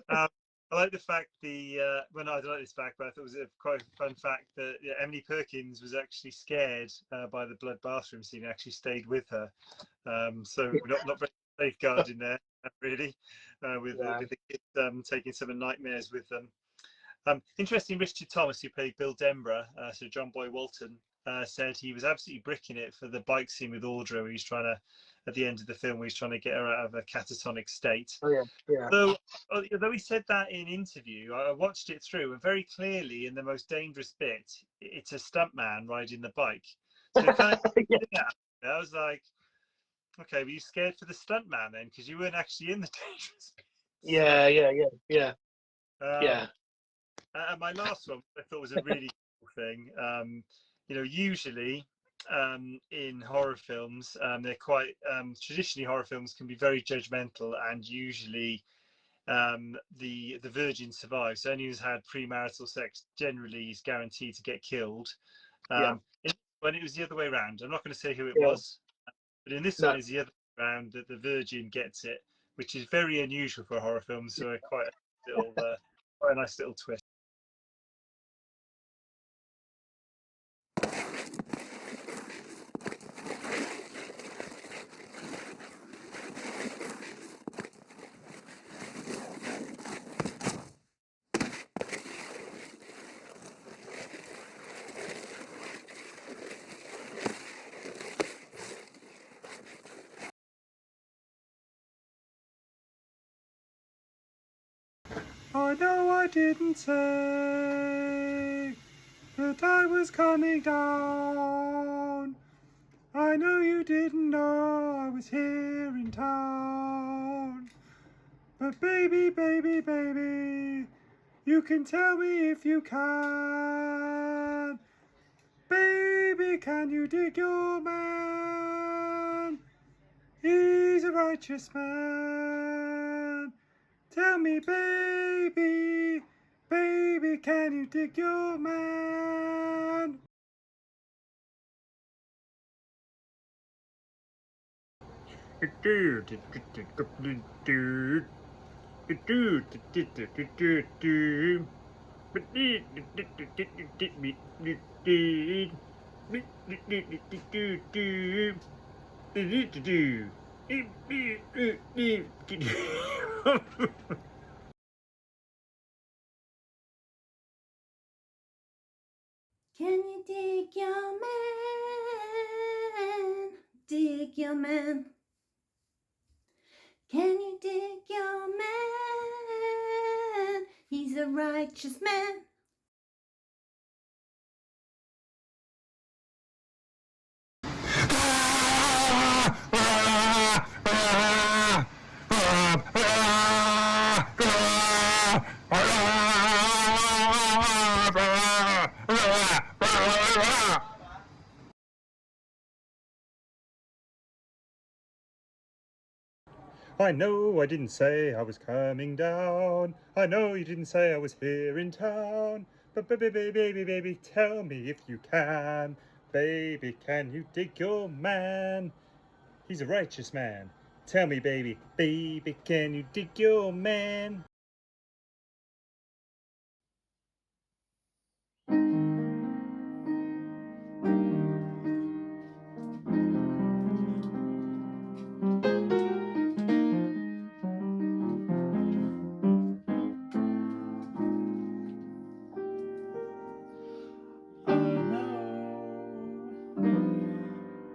Speaker 1: um, I like the fact well, no, I don't like this fact, but I thought it was quite a fun fact that Emily Perkins was actually scared by the blood bathroom scene and actually stayed with her. So not very safeguarding there, really, with
Speaker 2: yeah,
Speaker 1: the kids taking some nightmares with them. Interesting, Richard Thomas, who played Bill Denborough, so John Boy Walton, said he was absolutely bricking it for the bike scene with Audra, where he's trying to, at the end of the film, where he's trying to get her out of a catatonic state.
Speaker 2: oh yeah, yeah.
Speaker 1: So, although he said that in interview, I watched it through, and very clearly, in the most dangerous bit, it's a stuntman riding the bike. So it kind of,
Speaker 2: Yeah,
Speaker 1: yeah, I was like, okay, were you scared for the stuntman then? Because you weren't actually in the dangerous bits.
Speaker 2: yeah, yeah, yeah, yeah,
Speaker 1: Um,
Speaker 2: yeah,
Speaker 1: And my last one, I thought was a really cool thing. Usually in horror films, they're quite traditionally horror films can be very judgmental, and usually the virgin survives. So anyone who's had premarital sex generally is guaranteed to get killed.
Speaker 2: yeah,
Speaker 1: When it was the other way around, I'm not going to say who it
Speaker 2: yeah.
Speaker 1: was, but in this one
Speaker 2: No,
Speaker 1: is the other way around, that the virgin gets it, which is very unusual for a horror film. So quite a nice little twist. I know I didn't say that I was coming down. I know you didn't know I was here in town. But baby, baby, baby, you can tell me if you can. Baby, can you dig your man? He's a righteous man. Tell me, baby, baby, can you dig your man?
Speaker 3: Can you dig your man? Dig your man. Can you dig your man? He's a righteous man.
Speaker 4: I know I didn't say I was coming down. I know you didn't say I was here in town. But baby, tell me if you can. Baby, can you dig your man? He's a righteous man. Tell me, baby, can you dig your man?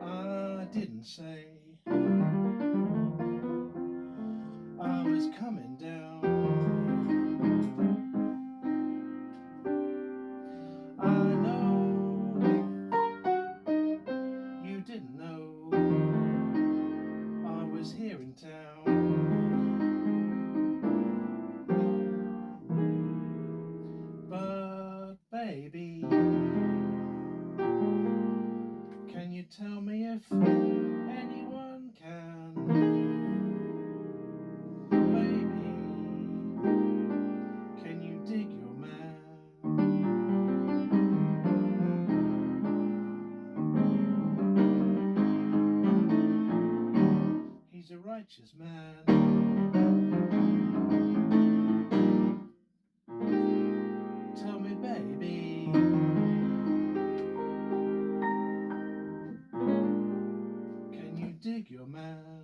Speaker 5: I didn't say I was coming down. I know you didn't know I was here in town. But baby, can you tell me if anyone can? Baby, can you dig your man? He's a righteous man. Tell me, baby, can you dig your man?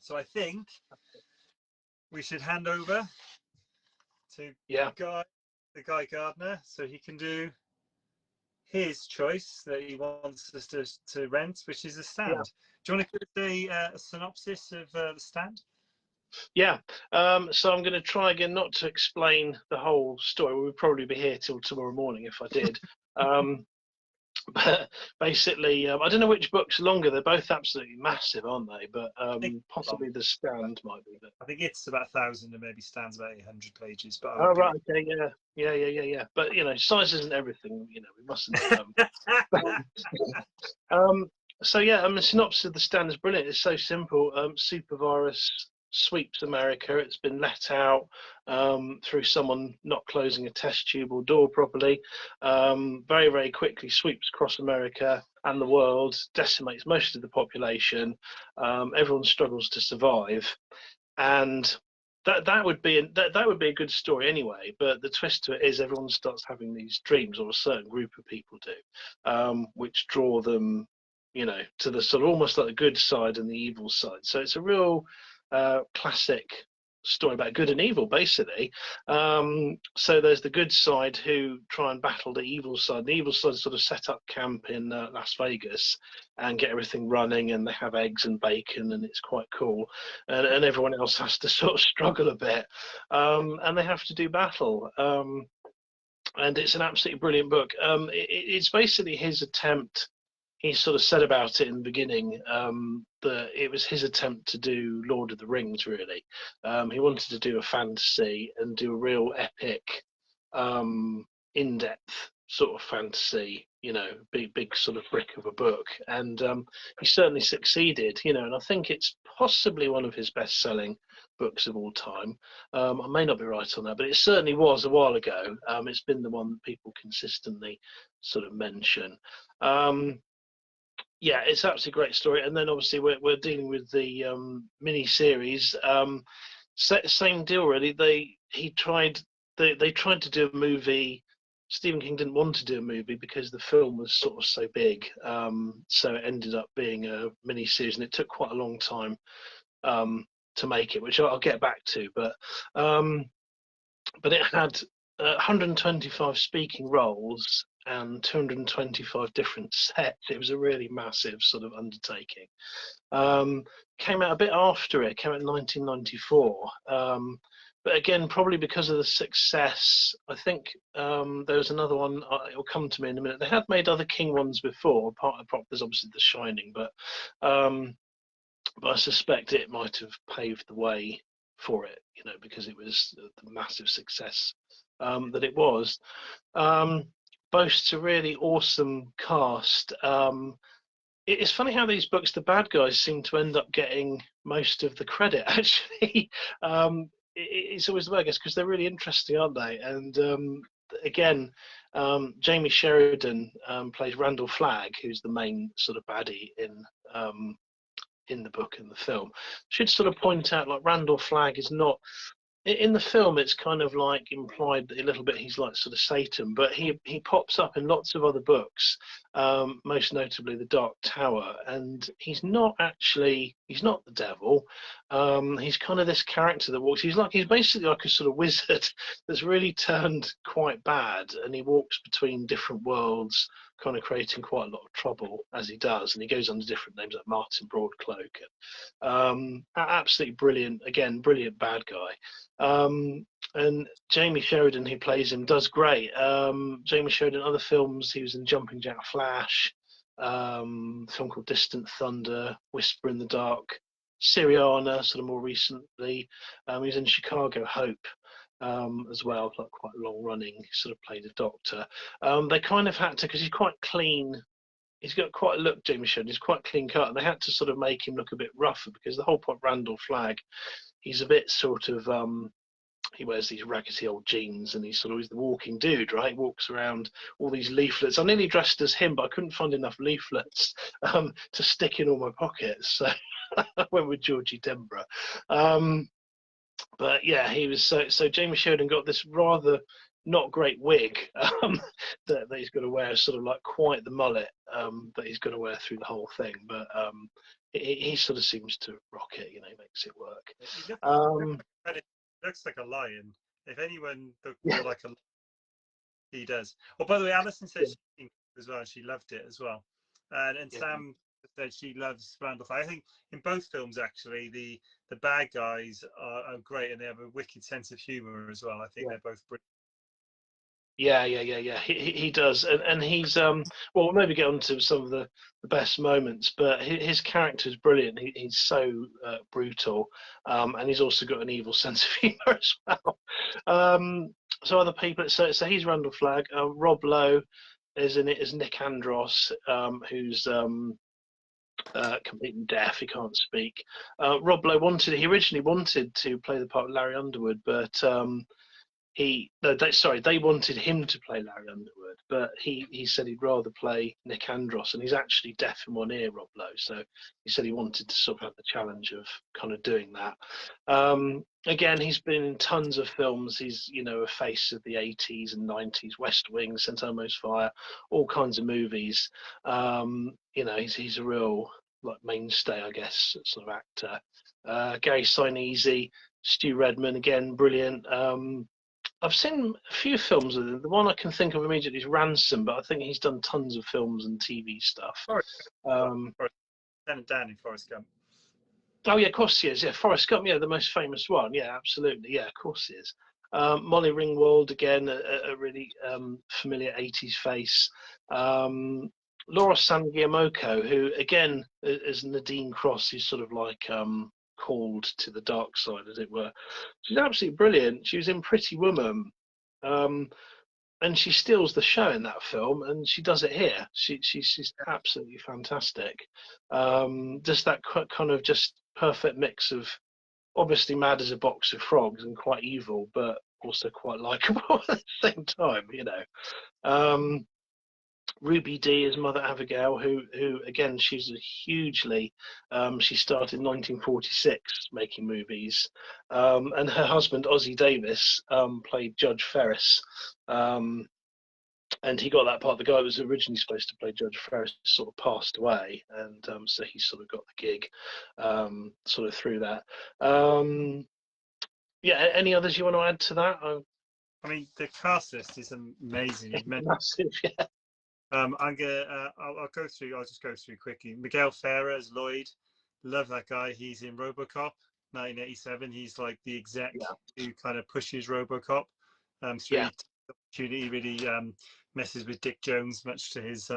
Speaker 1: So I think we should hand over to the Guy Gardner so he can do his choice that he wants us to rent, which is a stand.
Speaker 2: Yeah.
Speaker 1: Do you want to give us a synopsis of the stand?
Speaker 2: Yeah, so I'm going to try again not to explain the whole story. We'd probably be here till tomorrow morning if I did. But basically, I don't know which book's longer. They're both absolutely massive, aren't they? But possibly the stand might be. But
Speaker 1: I think it's about 1,000 and maybe stands about 800 pages. But
Speaker 2: oh right, okay, yeah. But you know, size isn't everything. You know, we mustn't. So yeah, the synopsis of the stand is brilliant. It's so simple. Super virus sweeps America. It's been let out through someone not closing a test tube or door properly. Very, very quickly sweeps across America and the world, decimates most of the population. Everyone struggles to survive, and that would be a good story anyway. But the twist to it is everyone starts having these dreams, or a certain group of people do, which draw them, you know, to the sort of almost like the good side and the evil side. So it's a real classic story about good and evil, basically. So there's the good side who try and battle the evil side. The evil side sort of set up camp in Las Vegas and get everything running, and they have eggs and bacon, and it's quite cool. And everyone else has to sort of struggle a bit, and they have to do battle. And it's an absolutely brilliant book. It's basically his attempt. He sort of said about it in the beginning that it was his attempt to do Lord of the Rings, really. He wanted to do a fantasy and do a real epic, in-depth sort of fantasy, you know, big sort of brick of a book. And he certainly succeeded, you know, and I think it's possibly one of his best-selling books of all time. I may not be right on that, but it certainly was a while ago. It's been the one that people consistently sort of mention. Yeah, it's absolutely a great story. And then obviously we're dealing with the mini series. Same deal really. They tried to do a movie Stephen King didn't want to do a movie because the film was sort of so big. So it ended up being a mini series, and it took quite a long time to make it, which I'll get back to. But it had 125 speaking roles and 225 different sets. It was a really massive sort of undertaking. Came out a bit after it, came out in 1994. But again, probably because of the success, I think there was another one, it'll come to me in a minute. They had made other King ones before, there's obviously The Shining, but I suspect it might have paved the way for it, you know, because it was the massive success that it was. Boasts a really awesome cast. It's funny how these books, the bad guys, seem to end up getting most of the credit, actually. It's always the way, I guess, because they're really interesting, aren't they? And again, Jamie Sheridan plays Randall Flagg, who's the main sort of baddie in the book and the film. Should sort of point out, like, Randall Flagg is not in the film. It's kind of like implied a little bit he's like sort of Satan, but he pops up in lots of other books, most notably The Dark Tower, and he's not the devil. He's kind of this character that walks. He's basically like a sort of wizard that's really turned quite bad, and he walks between different worlds, kind of creating quite a lot of trouble as he does, and he goes under different names like Martin Broadcloak. Absolutely brilliant bad guy. And Jamie Sheridan, who plays him, does great. Jamie Sheridan, other films, he was in Jumping Jack Flash, a film called Distant Thunder, Whisper in the Dark, Syriana, sort of more recently. He was in Chicago Hope as well, like quite long running. He sort of played a doctor. They kind of had to, because he's quite clean. He's got quite a look, Jamie Sheridan. He's quite clean cut, and they had to sort of make him look a bit rougher, because the whole point, Randall Flagg, he's a bit sort of he wears these raggedy old jeans, and he's the walking dude, right? He walks around all these leaflets. I nearly dressed as him, but I couldn't find enough leaflets to stick in all my pockets, so I went with Georgie Denborough. But yeah, he was so Jamie Sheridan got this rather not great wig that he's got to wear, sort of like quite the mullet that he's got to wear through the whole thing. But he sort of seems to rock it, you know, makes it work.
Speaker 1: He looks like a lion. If anyone looked more like a lion, he does. Oh, by the way, Alison said she as well. She loved it as well. And Sam said she loves Randall Flagg. I think in both films, actually, the bad guys are great, and they have a wicked sense of humour as well. I think they're both brilliant. Yeah.
Speaker 2: He does, and he's well, we'll maybe get on to some of the best moments, but his character is brilliant. He's so brutal, and he's also got an evil sense of humour as well. So other people, so he's Randall Flagg. Rob Lowe is in it as Nick Andros, who's completely deaf. He can't speak. Rob Lowe originally wanted to play the part of Larry Underwood, but they wanted him to play Larry Underwood, but he said he'd rather play Nick Andros, and he's actually deaf in one ear, Rob Lowe, so he said he wanted to sort of have the challenge of kind of doing that. Again, he's been in tons of films. He's, you know, a face of the 80s and 90s, West Wing, St. Elmo's Fire, all kinds of movies. You know, he's a real like mainstay, I guess, sort of actor. Gary Sinise, Stu Redman, again, brilliant. I've seen a few films with him. The one I can think of immediately is Ransom, but I think he's done tons of films and TV stuff.
Speaker 1: Dan in Forrest Gump.
Speaker 2: Oh yeah, of course he is. Yeah, Forrest Gump. Yeah, the most famous one. Yeah, absolutely. Yeah, of course he is. Molly Ringwald, again, a really familiar 80s face. Laura San Giamocco, who again is Nadine Cross, who's sort of like called to the dark side, as it were. She's absolutely brilliant. She was in Pretty Woman, and she steals the show in that film, and she does it here. She's absolutely fantastic. Just that kind of just perfect mix of obviously mad as a box of frogs and quite evil, but also quite likable at the same time, you know. Ruby Dee is Mother Abigail, who again, she's a hugely, she started in 1946 making movies, and her husband Ossie Davis played Judge Ferris, and he got that part. The guy who was originally supposed to play Judge Ferris sort of passed away, and so he sort of got the gig, sort of through that. Yeah, any others you want to add to that?
Speaker 1: I mean, the cast list is amazing. You've mentioned,
Speaker 2: Massive, yeah.
Speaker 1: I'm gonna. I'll go through. I'll just go through quickly. Miguel Ferrer as Lloyd. Love that guy. He's in RoboCop, 1987. He's like the exec who kind of pushes RoboCop through the opportunity. Really messes with Dick Jones, much to his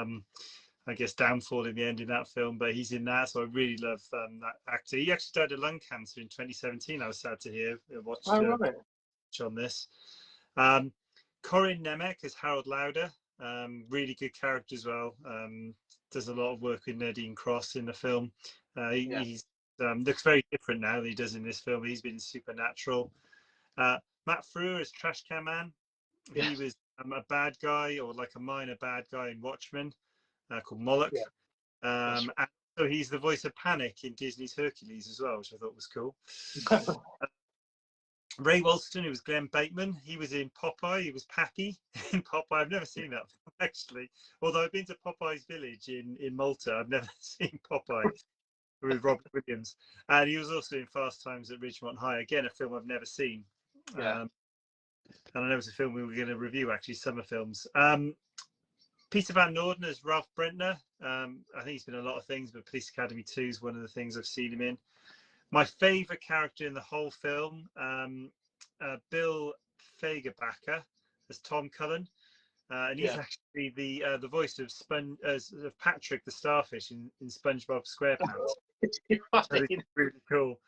Speaker 1: I guess downfall in the end in that film. But he's in that, so I really love that actor. He actually died of lung cancer in 2017. I was sad to hear. Watched on this. Corin Nemec as Harold Lauder. Really good character as well. Does a lot of work with Nadine Cross in the film. He's looks very different now than he does in this film. He's been Supernatural. Matt Frewer as Trash Can Man. He was a bad guy, or like a minor bad guy in Watchmen, called Moloch. And so he's the voice of Panic in Disney's Hercules as well, which I thought was cool. Ray Walston, who was Glenn Bateman, he was in Popeye. He was Pappy in Popeye. I've never seen that film, actually. Although I've been to Popeye's village in Malta, I've never seen Popeye with Robert Williams. And he was also in Fast Times at Ridgemont High. Again, a film I've never seen. And I know it's a film we were going to review, actually, summer films. Peter Van Norden as Ralph Brentner. I think he's been in a lot of things, but Police Academy 2 is one of the things I've seen him in. My favourite character in the whole film, Bill Fagerbakker as Tom Cullen, and he's actually the voice of Patrick the Starfish in SpongeBob SquarePants. It's really cool.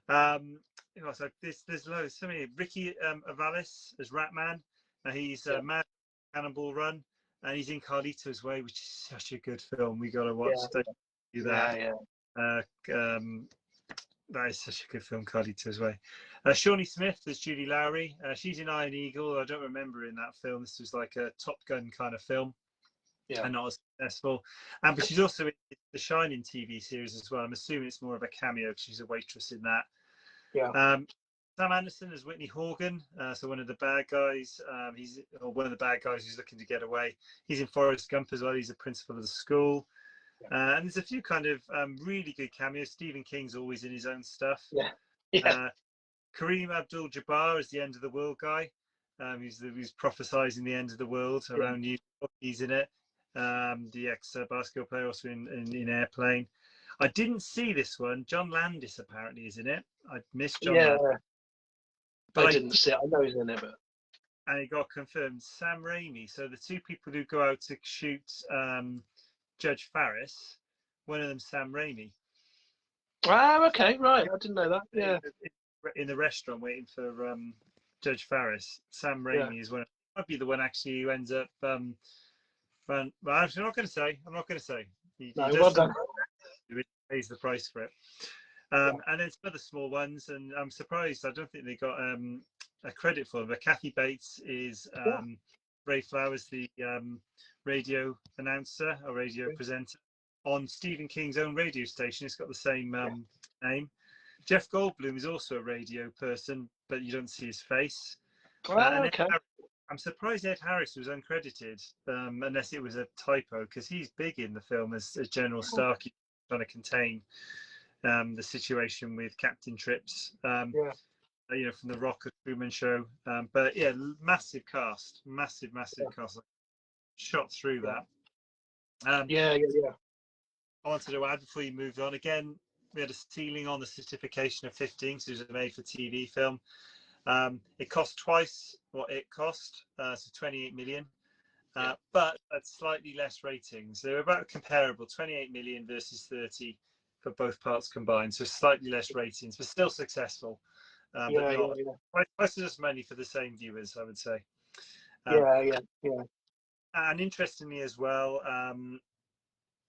Speaker 1: There's loads. So many. Ricky Avalis as Ratman. He's Mad Cannonball Run, and he's in Carlito's Way, which is such a good film. We got to watch. Do that. That is such a good film, Carlito's Way. Shawnee Smith as Judy Lowry. She's in Iron Eagle. I don't remember in that film. This was like a Top Gun kind of film, and not as successful. But she's also in the Shining TV series as well. I'm assuming it's more of a cameo because she's a waitress in that. Sam Anderson as Whitney Horgan, so one of the bad guys. He's one of the bad guys who's looking to get away. He's in Forrest Gump as well. He's the principal of the school. And there's a few kind of really good cameos. Stephen King's always in his own stuff. Kareem Abdul-Jabbar as the End of the World guy. He's prophesizing the end of the world around New York. He's in it. The ex-basketball player, also in Airplane. I didn't see this one. John Landis apparently is in it. I missed John Landis. But I didn't see it. I know he's in it, but... And it got confirmed. Sam Raimi. So the two people who go out to shoot Judge Ferris, one of them Sam Raimi. Okay, right. I didn't know that. Yeah. In the restaurant waiting for Judge Ferris. Sam Raimi is one. Might be the one actually who ends up. But I'm not going to say. I'm not going to say. He well done. He pays the price for it. And then some other small ones, and I'm surprised. I don't think they got a credit for them. But Kathy Bates is Ray Flowers, the radio announcer or radio presenter on Stephen King's own radio station. It's got the same name. Jeff Goldblum is also a radio person, but you don't see his face. I'm surprised Ed Harris was uncredited, unless it was a typo, because he's big in the film as General Stark, trying to contain the situation with Captain Trips. From the Rock and Truman Show. But yeah, massive cast. Shot through that. I wanted to add before you moved on. Again, we had a ceiling on the certification of 15, so it was a made-for-TV film. It cost twice what it cost, so 28 million. But at slightly less ratings. They were about comparable, 28 million versus 30 for both parts combined. So slightly less ratings, but still successful. But not twice as much money for the same viewers, I would say. And interestingly as well,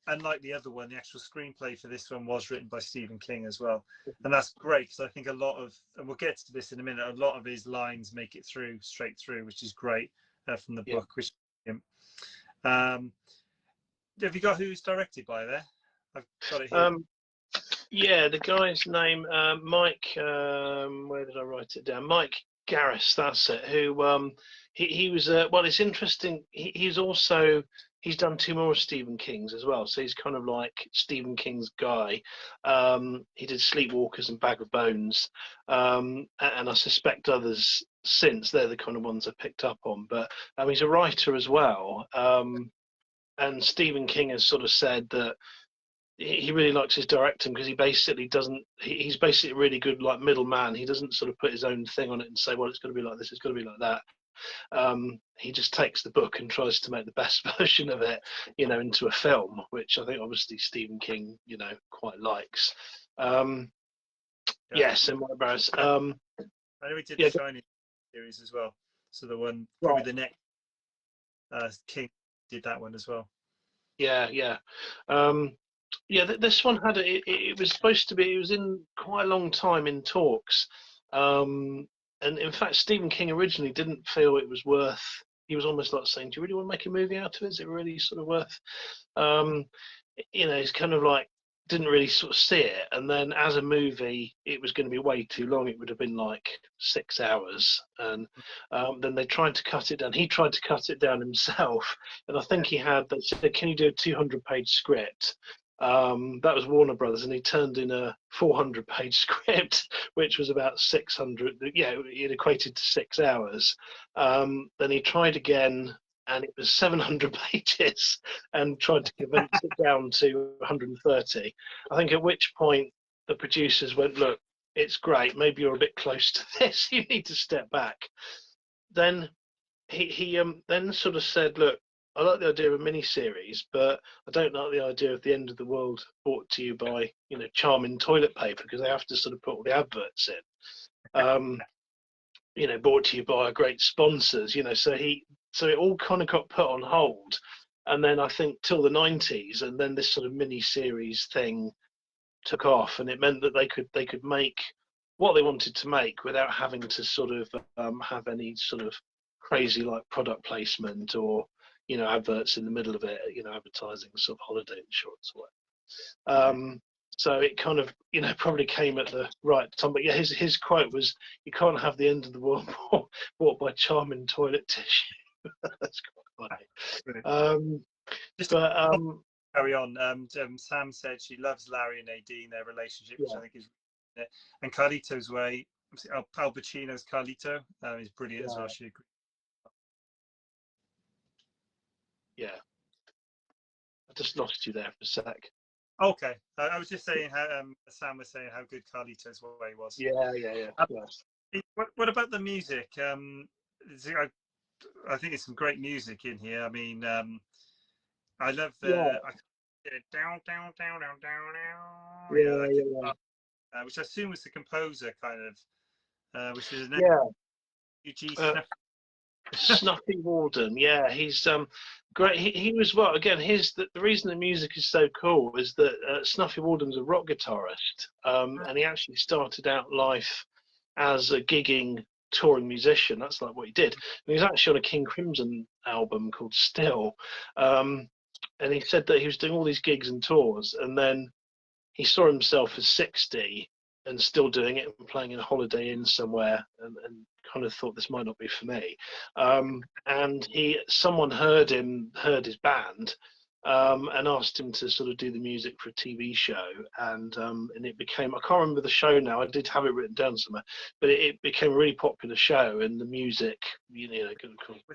Speaker 1: unlike the other one, the actual screenplay for this one was written by Stephen King as well. And that's great, because I think a lot of, and we'll get to this in a minute, a lot of his lines make it through, straight through, which is great from the book. Which, have you got who's directed by there? I've got it here. The guy's name, Mike, where did I write it down? Mike Garris, that's it, who
Speaker 2: he was well. It's interesting. He's done two more of Stephen King's as well. So he's kind of like Stephen King's guy. He did Sleepwalkers and Bag of Bones, and I suspect others since. They're the kind of ones I picked up on. But he's a writer as well. And Stephen King has sort of said that he really likes his directing because he basically doesn't. He's basically a really good like middleman. He doesn't sort of put his own thing on it and say, well, it's going to be like this, it's going to be like that. He just takes the book and tries to make the best version of it, into a film, which I think obviously Stephen King, quite likes. Yes, and what about
Speaker 1: I know he did the Shining series as well. So the one probably the next King did that one as well.
Speaker 2: Yeah. This one had it was supposed to be. It was in quite a long time in talks, and in fact, Stephen King originally didn't feel it was worth. He was almost like saying, "Do you really want to make a movie out of it? Is it really sort of worth?" He's kind of like didn't really sort of see it. And then as a movie, it was going to be way too long. It would have been like 6 hours, and then they tried to cut it down. He tried to cut it down himself, and I think they said, "Can you do a 200-page script?" That was Warner Brothers, and he turned in a 400-page script, which was about 600. Yeah, it equated to 6 hours. Then he tried again, and it was 700 pages, and tried to condense it down to 130. I think at which point the producers went, "Look, it's great. Maybe you're a bit close to this. You need to step back." Then he then sort of said, "Look, I like the idea of a mini-series, but I don't like the idea of the end of the world brought to you by, Charmin toilet paper, because they have to sort of put all the adverts in. Brought to you by great sponsors, so it all kind of got put on hold. And then I think till the 90s, and then this sort of mini-series thing took off, and it meant that they could make what they wanted to make without having to sort of have any sort of crazy like product placement or adverts in the middle of it, advertising sort of holiday insurance or whatever. So it kind of, probably came at the right time. But yeah, his quote was, "You can't have the end of the world bought by Charmin toilet tissue." That's quite funny.
Speaker 1: Carry on. Sam said she loves Larry and Nadine, their relationship, which I think is, and Carlito's way. Al Pacino's Carlito is brilliant as well. She agreed.
Speaker 2: Yeah, I just lost you there for a sec.
Speaker 1: Okay, I was just saying how Sam was saying how good Carlito's way was.
Speaker 2: Yeah.
Speaker 1: What about the music? I think it's some great music in here. I mean, I love the down, which I assume was the composer, kind of, which is Eugene
Speaker 2: Snuffy Walden. Yeah, he's great. He was again. The reason the music is so cool is that Snuffy Walden's a rock guitarist, and he actually started out life as a gigging touring musician. That's like what he did. And he was actually on a King Crimson album called Still, and he said that he was doing all these gigs and tours, and then he saw himself as 60 and still doing it and playing in a Holiday Inn somewhere, and kind of thought, this might not be for me. And someone heard his band, and asked him to sort of do the music for a TV show, and it became, I can't remember the show now, I did have it written down somewhere, but it became a really popular show, and the music,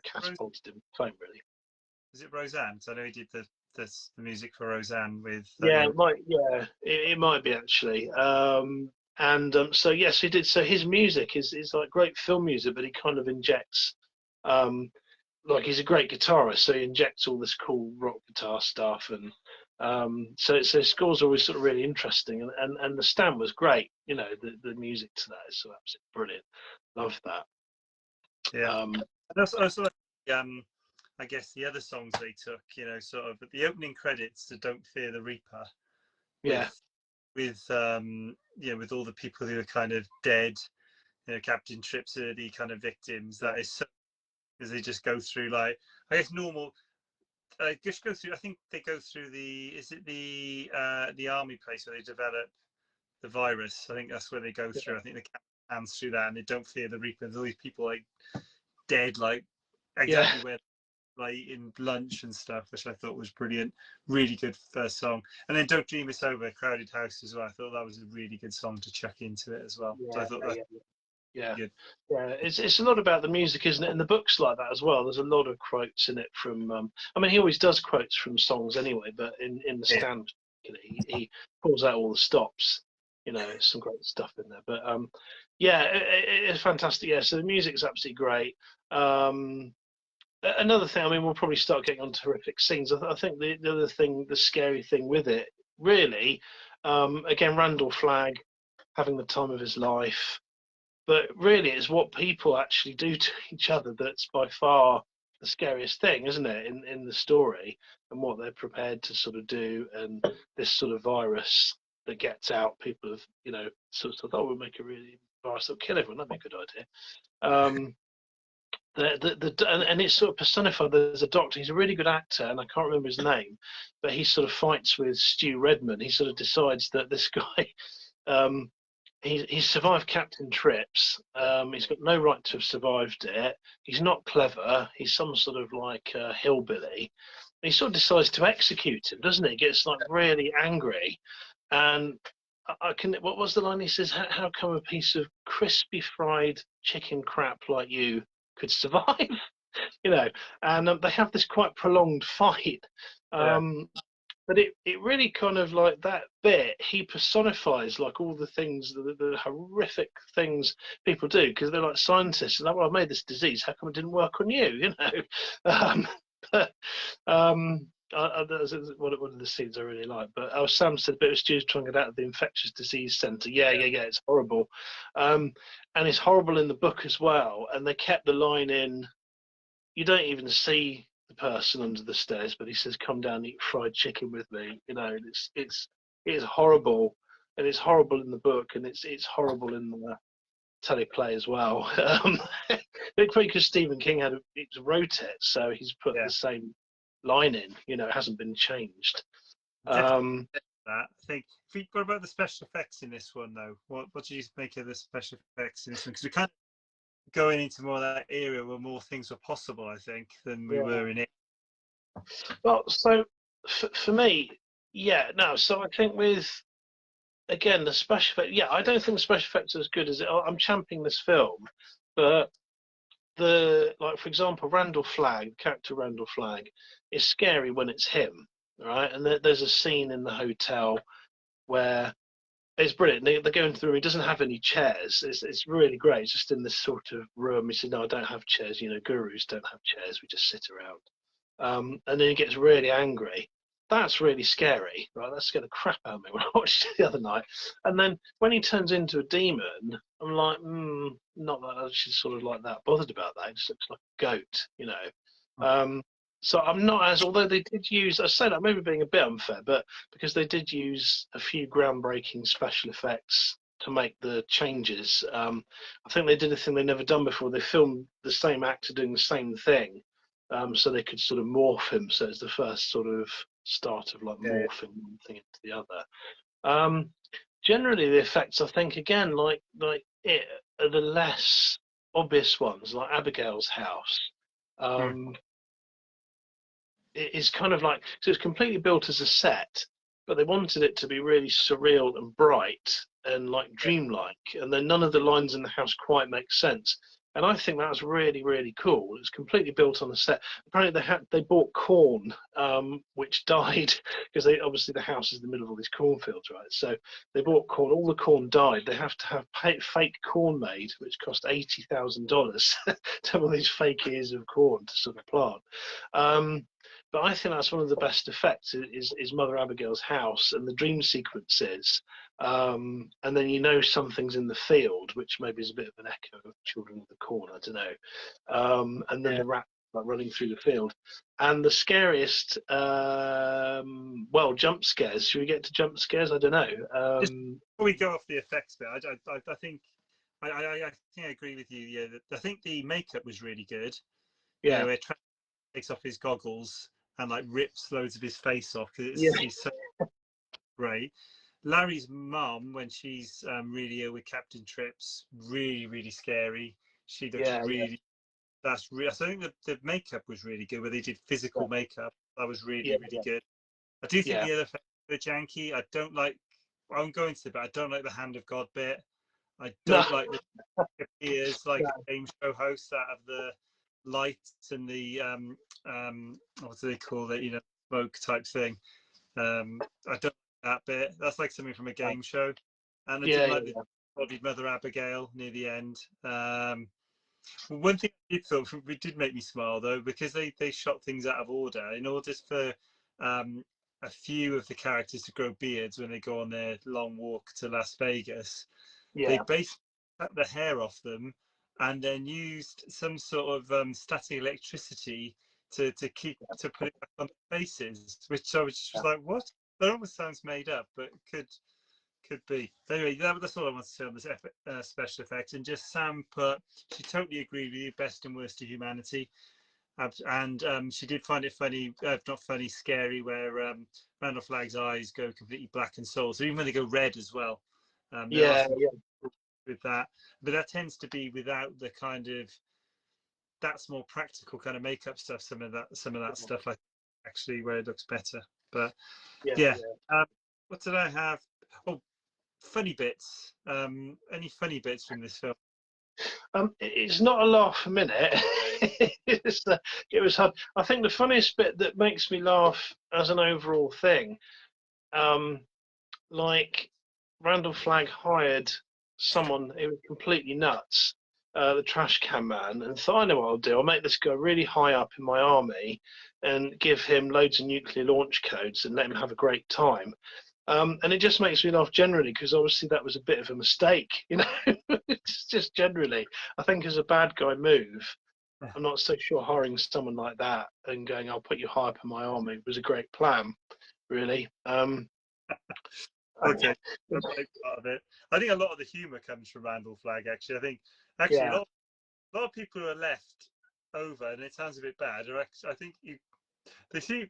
Speaker 2: catapulted him fame, really.
Speaker 1: Is it Roseanne? So I know he did the music for Roseanne with.
Speaker 2: It might be actually. So yes, he did. So his music is like great film music, but he kind of injects, like he's a great guitarist, so he injects all this cool rock guitar stuff, and so his scores are always sort of really interesting, and the Stand was great. The music to that is so absolutely brilliant. Love that.
Speaker 1: Yeah. And also, I guess the other songs they took, sort of at the opening credits to "Don't Fear the Reaper." With with all the people who are kind of dead, Captain Tripp's early kind of victims. That is so, because they just go through, like, I guess normal. Just go through. I think they go through the army place where they develop the virus. I think that's where they go through. I think the captain hands through that, and they don't fear the Reaper. There's all these people like dead, like exactly where like in lunch and stuff, which I thought was brilliant. Really good first song. And then Don't Dream It's Over, Crowded House as well. I thought that was a really good song to chuck into it as well. So I thought that
Speaker 2: yeah.
Speaker 1: good.
Speaker 2: Yeah, it's a lot about the music, isn't it? And the book's like that as well. There's a lot of quotes in it from. I mean, he always does quotes from songs anyway, but in the stand, he pulls out all the stops. You know, it's some great stuff in there. But yeah, it's fantastic. Yeah, so the music's absolutely great. Another thing, I mean, we'll probably start getting on horrific scenes. I think the other thing, the scary thing with it, really, again, Randall Flagg having the time of his life. But really, it's what people actually do to each other that's by far the scariest thing, isn't it, in the story, and what they're prepared to sort of do, and this sort of virus that gets out. People have, you know, sort of thought, oh, we'll make a really virus that'll kill everyone. That'd be a good idea. And it's sort of personified. There's a doctor. He's a really good actor, and I can't remember his name, but he sort of fights with Stu Redman. He sort of decides that this guy. He's survived Captain Trips. He's got no right to have survived it. He's not clever. He's some sort of like hillbilly. He sort of decides to execute him, doesn't he? He gets like really angry. And I can. What was the line? He says, "How come a piece of crispy fried chicken crap like you could survive?" You know. And they have this quite prolonged fight. But it really kind of like that bit, he personifies like all the things, the horrific things people do, because they're like scientists. And like, well, I made this disease. How come it didn't work on you? You know. But, that's one of the scenes I really like. But Sam said, "But Stu's trying to get out of the infectious disease centre." Yeah. It's horrible, and it's horrible in the book as well. And they kept the line in. You don't even see the person under the stairs, but he says, "Come down and eat fried chicken with me." You know, it's horrible, and it's horrible in the book, and it's horrible in the teleplay as well. Because Stephen King wrote it, so he's put the same line in. You know, it hasn't been changed.
Speaker 1: That I think. What about the special effects in this one, though? What did you make of the special effects in this one? Because we kind of going into more of that area where more things were possible, I think, than we were in it.
Speaker 2: Well, so for me, so I think with, again, the special effects, I don't think the special effects are as good as it. I'm championing this film, but like, for example, Randall Flagg, character Randall Flagg, is scary when it's him, right? And there's a scene in the hotel where it's brilliant. They're going through. He doesn't have any chairs. It's really great. It's just in this sort of room. He said, "No, I don't have chairs. You know, gurus don't have chairs. We just sit around." And then he gets really angry. That's really scary, right? That scared the crap out of me when I watched it the other night. And then when he turns into a demon, I'm like, not that I should sort of like that bothered about that. It just looks like a goat, you know. So I'm not as, although they did use, I say that maybe being a bit unfair, but because they did use a few groundbreaking special effects to make the changes. I think they did a thing they'd never done before. They filmed the same actor doing the same thing, so they could sort of morph him. So it's the first sort of start of like morphing one thing into the other. Generally, the effects, I think, again, like it are the less obvious ones, like Abigail's house. It is kind of like, so it's completely built as a set, but they wanted it to be really surreal and bright and like dreamlike, and then none of the lines in the house quite make sense. And I think that was really, really cool. It's completely built on a set. Apparently they bought corn, which died because obviously the house is in the middle of all these cornfields, right? So they bought corn. All the corn died. They have to have fake corn made, which cost $80,000 to have all these fake ears of corn to sort of plant. But I think that's one of the best effects is Mother Abigail's house and the dream sequences. And then something's in the field, which maybe is a bit of an echo of Children of the Corn, I don't know. And then the rat like running through the field. And the scariest, jump scares. Should we get to jump scares? I don't know.
Speaker 1: Just before we go off the effects bit, I think I think I agree with you. Yeah, I think the makeup was really good.
Speaker 2: Yeah,
Speaker 1: where Trent takes off his goggles and like rips loads of his face off because he's so great. Larry's mum, when she's really ill with Captain Trips, really, really scary. She looks that's real. I think the makeup was really good, where they did physical makeup. That was really good. I do think the other effects were janky. I don't like. I won't go into it, but I don't like the Hand of God bit. I don't like the appears like a game show host out of the lights and the what do they call it? You know, smoke type thing. I don't like that bit. That's like something from a game show. And I didn't like the bodied Mother Abigail near the end. One thing I did thought it did make me smile though, because they shot things out of order in order for a few of the characters to grow beards when they go on their long walk to Las Vegas. They basically cut the hair off them and then used some sort of static electricity to put it back on their faces, which I was just like, what? That almost sounds made up, but could be. Anyway, that's all I want to say on this special effects. And just Sam put, she totally agreed with you, best and worst of humanity. And she did find it funny, not funny, scary, where Randall Flagg's eyes go completely black and soul. So even when they go red as well. With that, but that tends to be without the kind of, that's more practical kind of makeup stuff. Some of that stuff, like actually where it looks better. But what did I have? Oh, funny bits. Any funny bits from this film?
Speaker 2: It's not a laugh a minute. It was hard. I think the funniest bit that makes me laugh as an overall thing, like Randall Flagg hired someone who was completely nuts, the trash can man, and thought, I know what I'll do. I'll make this guy really high up in my army and give him loads of nuclear launch codes and let him have a great time. And it just makes me laugh generally, because obviously that was a bit of a mistake, you know. It's just generally, I think as a bad guy move, I'm not so sure hiring someone like that and going, I'll put you high up in my army was a great plan, really.
Speaker 1: Okay, that's like part of it. I think a lot of the humour comes from Randall Flagg. Actually, I think a lot of people who are left over, and it sounds a bit bad, or actually, I think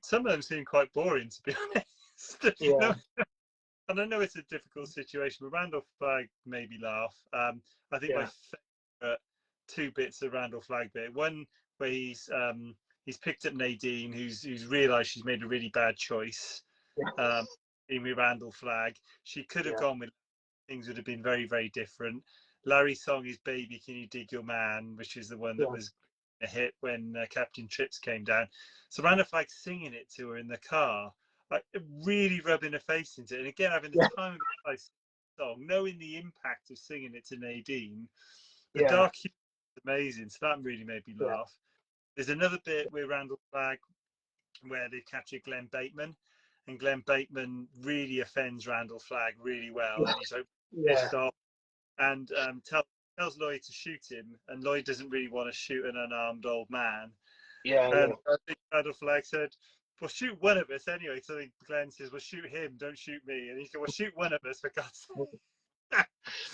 Speaker 1: some of them seem quite boring, to be honest. No, and I know it's a difficult situation, but Randall Flagg made me laugh. I think my favourite two bits of Randall Flagg bit. One where he's picked up Nadine, who's realised she's made a really bad choice. With Randall Flagg, she could have gone with, things would have been very, very different. Larry's song is "Baby, Can You Dig Your Man," which is the one that was a hit when Captain Trips came down. So Randall Flagg singing it to her in the car, like really rubbing her face into it. And again, having the time of my song, knowing the impact of singing it to Nadine, the dark humor is amazing. So that really made me laugh. There's another bit with Randall Flagg where they captured Glenn Bateman. And Glenn Bateman really offends Randall Flagg really well, and he's so pissed off, and tells Lloyd to shoot him, and Lloyd doesn't really want to shoot an unarmed old man. I think Randall Flagg said, "Well, shoot one of us anyway." So Glenn says, "Well, shoot him, don't shoot me." And he said, "Well, shoot one of us for God's sake."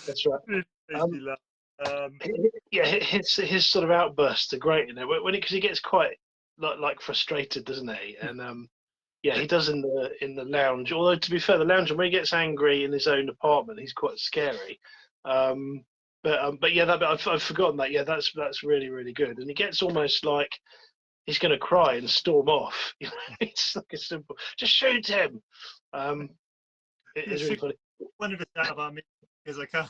Speaker 2: That's right.
Speaker 1: Really makes me laugh.
Speaker 2: His sort of outbursts are great, you know, because he gets quite like frustrated, doesn't he? And he does in the lounge. Although to be fair, the lounge, when he gets angry in his own apartment, he's quite scary. But yeah, I've forgotten that. Yeah, that's really, really good. And he gets almost like he's going to cry and storm off. You know, it's like a simple, just shoot him. It is really funny.
Speaker 1: One of us out of our meeting, because I can't.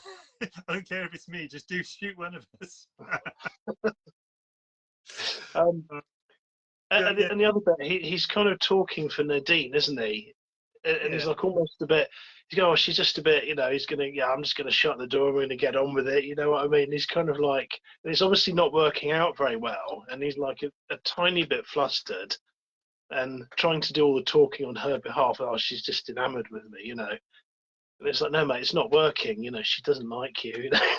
Speaker 1: I don't care if it's me. Just do shoot one of us.
Speaker 2: And the other bit, he's kind of talking for Nadine, isn't he? And he's like almost a bit. He's going, "Oh, she's just a bit, you know." He's gonna, I'm just gonna shut the door. We're gonna get on with it. You know what I mean? He's kind of like, and it's obviously not working out very well, and he's like a tiny bit flustered, and trying to do all the talking on her behalf. Oh, she's just enamored with me, you know. And it's like, no, mate, it's not working. You know, she doesn't like you. You know.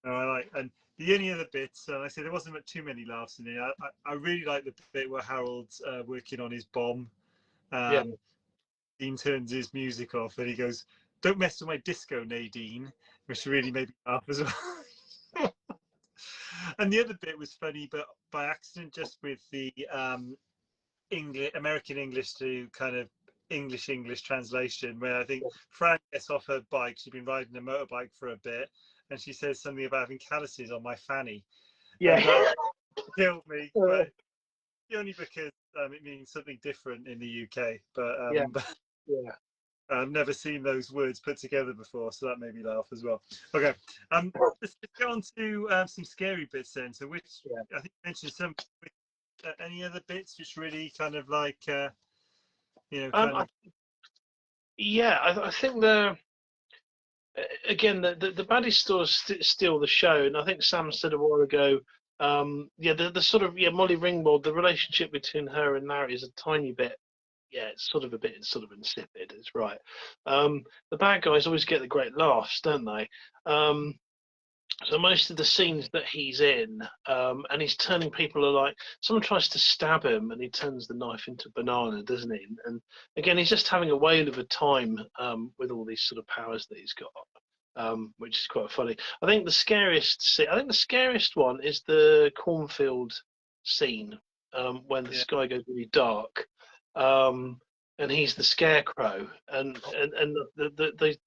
Speaker 1: No, I like, and the only other bits, I say there wasn't too many laughs in it. I really like the bit where Harold's working on his bomb. Dean turns his music off and he goes, "Don't mess with my disco, Nadine," which really made me laugh as well. And the other bit was funny, but by accident, just with the American English to kind of English translation, where I think Fran gets off her bike. She'd been riding a motorbike for a bit, and she says something about having calluses on my fanny.
Speaker 2: Yeah.
Speaker 1: And that killed me, but only because it means something different in the UK. But
Speaker 2: Yeah. Yeah.
Speaker 1: I've never seen those words put together before, so that made me laugh as well. Okay, let's go on to some scary bits then. So, which I think you mentioned some. Any other bits which really kind of like, kind of.
Speaker 2: I think the baddie stores steal the show, and I think Sam said a while ago. The sort of Molly Ringwald, the relationship between her and Larry is a tiny bit. It's sort of insipid. It's right. The bad guys always get the great laughs, don't they? So most of the scenes that he's in, and he's turning people are like someone tries to stab him, and he turns the knife into banana, doesn't he? And again, he's just having a whale of a time with all these sort of powers that he's got, which is quite funny. I think the scariest one is the cornfield scene when the sky goes really dark. And he's the scarecrow, and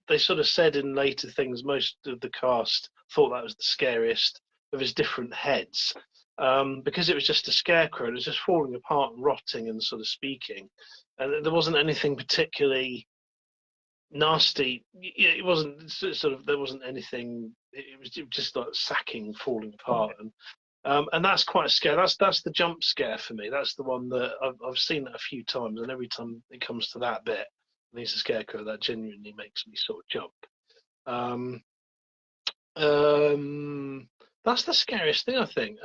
Speaker 2: they sort of said in later things, most of the cast thought that was the scariest of his different heads, because it was just a scarecrow, it was just falling apart and rotting and sort of speaking, and there wasn't anything particularly nasty. It wasn't sort of, there wasn't anything, it was just like sacking, falling apart, and that's quite a scare. That's the jump scare for me. That's the one that I've seen that a few times, and every time it comes to that bit, and he's a scarecrow, that genuinely makes me sort of jump. That's the scariest thing, I think.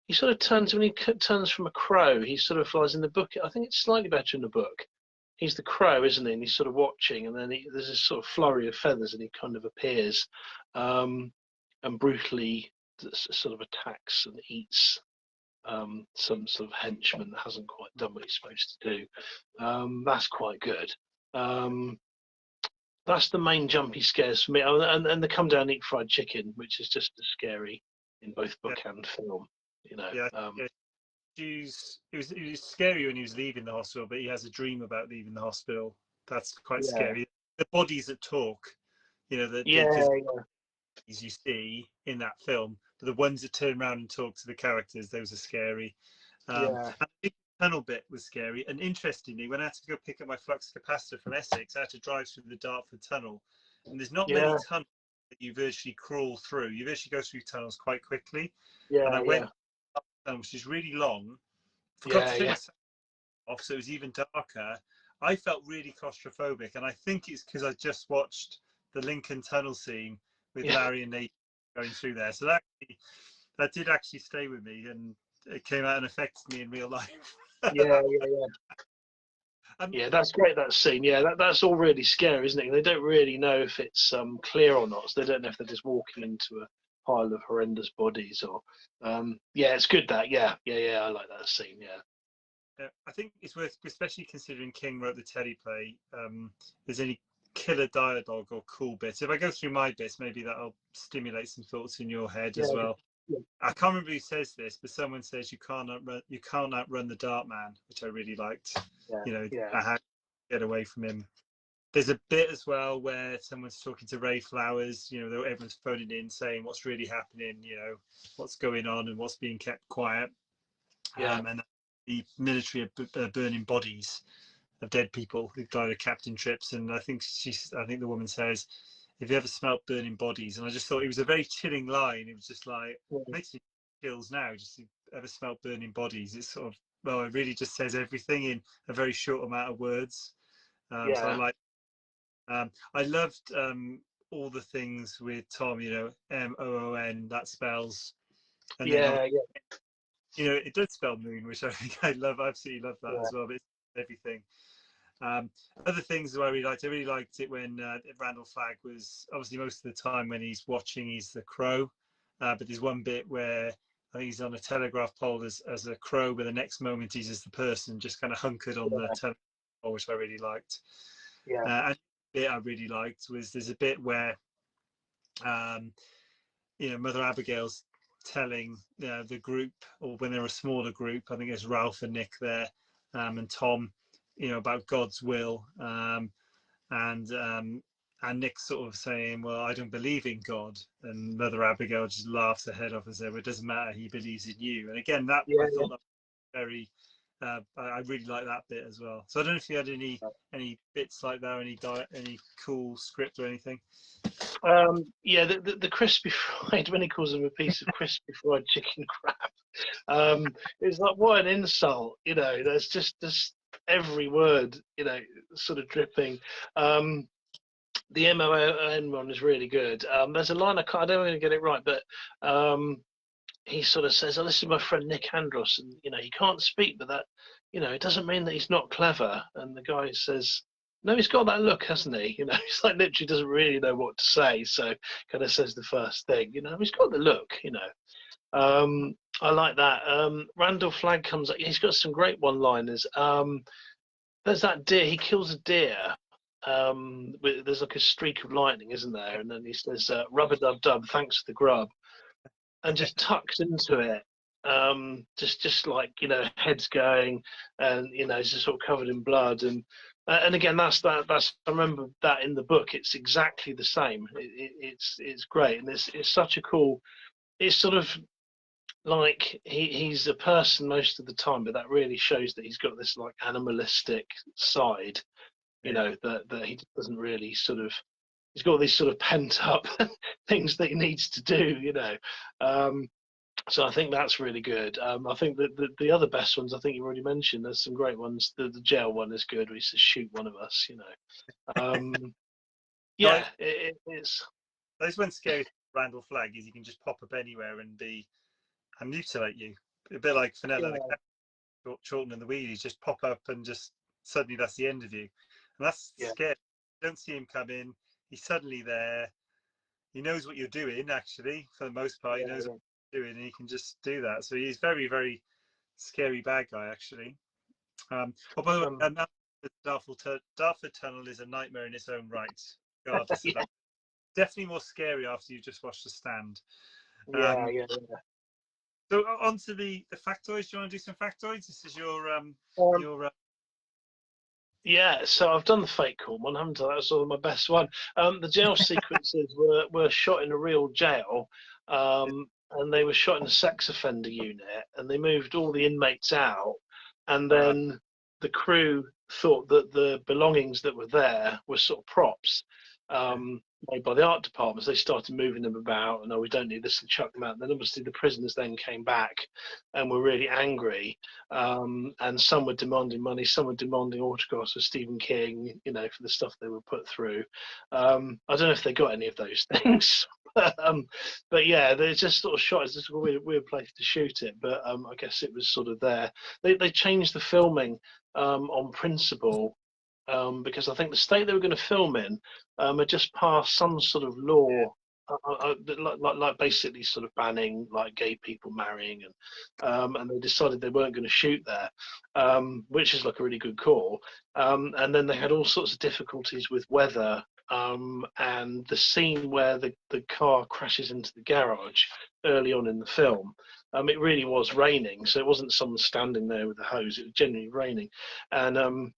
Speaker 2: He sort of turns when he turns from a crow. He sort of flies in the book. I think it's slightly better in the book. He's the crow, isn't he? And he's sort of watching, and then there's this sort of flurry of feathers, and he kind of appears and brutally sort of attacks and eats some sort of henchman that hasn't quite done what he's supposed to do. That's quite good. That's the main jumpy scares for me. And the come down and eat fried chicken, which is just as scary in both book and film.
Speaker 1: It was scary when he was leaving the hospital, but he has a dream about leaving the hospital. That's quite scary. The bodies that talk, the you see in that film, but the ones that turn around and talk to the characters, those are scary. And the tunnel bit was scary. And interestingly, when I had to go pick up my flux capacitor from Essex, I had to drive through the Dartford tunnel, and there's not many tunnels that you virtually crawl through. You virtually go through tunnels quite quickly. And I went up the tunnel, which is really long. Forgot to take my off, so it was even darker. I felt really claustrophobic, and I think it's because I just watched the Lincoln Tunnel scene with Larry and Nate going through there. So that did actually stay with me, and it came out and affected me in real life.
Speaker 2: That's great, that scene. That's all really scary, isn't it? They don't really know if it's clear or not, so they don't know if they're just walking into a pile of horrendous bodies or it's good that I like that scene.
Speaker 1: I think it's worth, especially considering King wrote the teleplay, there's any killer dialogue or cool bits. If I go through my bits, maybe that'll stimulate some thoughts in your head as well. I can't remember who says this, but someone says you can't outrun the Dart Man, which I really liked. I had to get away from him. There's a bit as well where someone's talking to Ray Flowers, everyone's phoning in saying what's really happening, what's going on and what's being kept quiet. And the military are burning bodies of dead people who died of captain trips. And I think the woman says, "Have you ever smelt burning bodies?" And I just thought it was a very chilling line. It was just like, it makes me chills now, just to ever smelt burning bodies. It's sort of, it really just says everything in a very short amount of words. So I like. I loved all the things with Tom. MOON, that spells. And it does spell moon, which I think I absolutely love that as well. But it's everything. Other things that I really liked it when Randall Flagg was, obviously most of the time when he's watching, he's the crow. But there's one bit where I think he's on a telegraph pole as a crow, but the next moment he's as the person, just kind of hunkered on the telegraph pole, which I really liked. And the bit I really liked was there's a bit where Mother Abigail's telling the group, or when they're a smaller group, I think it's Ralph and Nick there, and Tom, about God's will, and and Nick's sort of saying, "Well, I don't believe in God," and Mother Abigail just laughs her head off and says, "Well, it doesn't matter. He believes in you." And again, that
Speaker 2: Yeah,
Speaker 1: I thought that was very. I really like that bit as well. So I don't know if you had any bits like that, or any cool script or anything.
Speaker 2: yeah, the crispy fried, when he calls them a piece of crispy fried chicken crab, it's like, what an insult, you know. There's just every word, you know, sort of dripping. The MON one is really good. There's a line I don't want to get it right, but he sort of says, "Oh, this is my friend Nick Andros, and you know, he can't speak, but that, you know, it doesn't mean that he's not clever." And the guy says, "No, he's got that look, hasn't he?" You know, he's like literally doesn't really know what to say, so kind of says the first thing. You know, he's got the look. You know, I like that. Randall Flagg comes up. He's got some great one-liners. There's that deer. He kills a deer. There's like a streak of lightning, isn't there? And then he says, "Rubber dub dub, thanks for the grub," and just tucks into it. Just like, you know, heads going, and you know, it's just sort of covered in blood, and again, that's I remember that in the book. It's exactly the same. It's great, and it's such a cool. It's sort of like he's a person most of the time, but that really shows that he's got this like animalistic side, you know, that he doesn't really sort of. He's got these sort of pent up things that he needs to do, you know. So I think that's really good. I think that the other best ones, I think you already mentioned. There's some great ones. The jail one is good. Where he says, "Shoot one of us," you know. Yeah, it's.
Speaker 1: That's when scary Randall Flagg is. He can just pop up anywhere and mutilate you. A bit like Fenella, the Chorlton and the Wheelies, just pop up and just suddenly that's the end of you. And that's scary. You don't see him come in. He's suddenly there. He knows what you're doing, actually, for the most part. He knows what you're doing, and he can just do that. So he's very, very scary bad guy, actually. By the way, Dartford Tunnel is a nightmare in its own right, regardless of that. Definitely more scary after you've just watched The Stand.
Speaker 2: Yeah.
Speaker 1: So on to the factoids. Do you want to do some factoids? This is your
Speaker 2: Yeah, so I've done the fake call one, haven't I? That was sort of my best one. The jail sequences were shot in a real jail, and they were shot in a sex offender unit, and they moved all the inmates out, and then the crew thought that the belongings that were there were sort of props made by the art department. So they started moving them about, and, "Oh, we don't need this," and chuck them out. And then obviously the prisoners then came back and were really angry, and some were demanding money, some were demanding autographs of Stephen King, you know, for the stuff they were put through. I don't know if they got any of those things. But yeah, they just sort of shot. It's just a weird place to shoot it, but I guess it was sort of there. They changed the filming on principle, because I think the state they were going to film in had just passed some sort of law, like basically sort of banning like gay people marrying, and they decided they weren't going to shoot there, which is like a really good call. And then they had all sorts of difficulties with weather. And the scene where the car crashes into the garage early on in the film, it really was raining, so it wasn't someone standing there with a hose. It was genuinely raining, and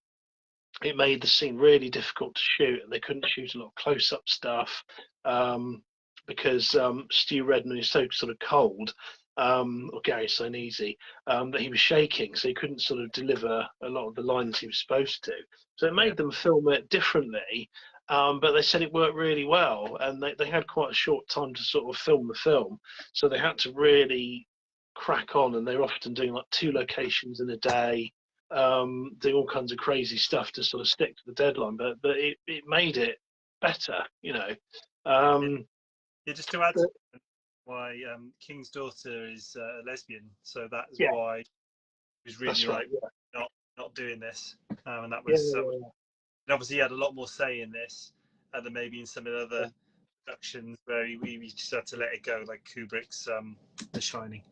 Speaker 2: it made the scene really difficult to shoot, and they couldn't shoot a lot of close-up stuff because Stu Redman is so sort of cold, or Gary Sinise, that he was shaking, so he couldn't sort of deliver a lot of the lines he was supposed to. So it made them film it differently. But they said it worked really well, and they had quite a short time to sort of film the film, so they had to really crack on, and they were often doing like 2 locations in a day, doing all kinds of crazy stuff to sort of stick to the deadline, but it made it better, you know.
Speaker 1: Just to add to why King's daughter is a lesbian, so that's why he was really not doing this, and that was. And obviously, he had a lot more say in this than maybe in some of the other productions where we just had to let it go, like Kubrick's The Shining.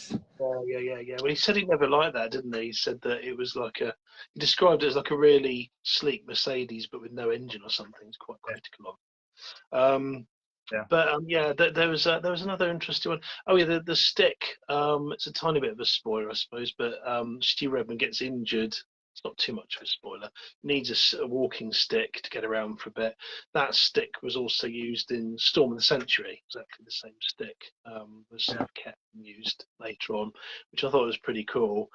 Speaker 2: Yeah. Well, he said he never liked that, didn't he? He said that it was like he described it as like a really sleek Mercedes, but with no engine or something. It's quite critical of. But there was another interesting one. Oh yeah, the stick. It's a tiny bit of a spoiler, I suppose, but Stu Redman gets injured it's not too much of a spoiler, needs a walking stick to get around for a bit. That stick was also used in Storm of the Century, exactly the same stick was sort of kept and used later on, which I thought was pretty cool.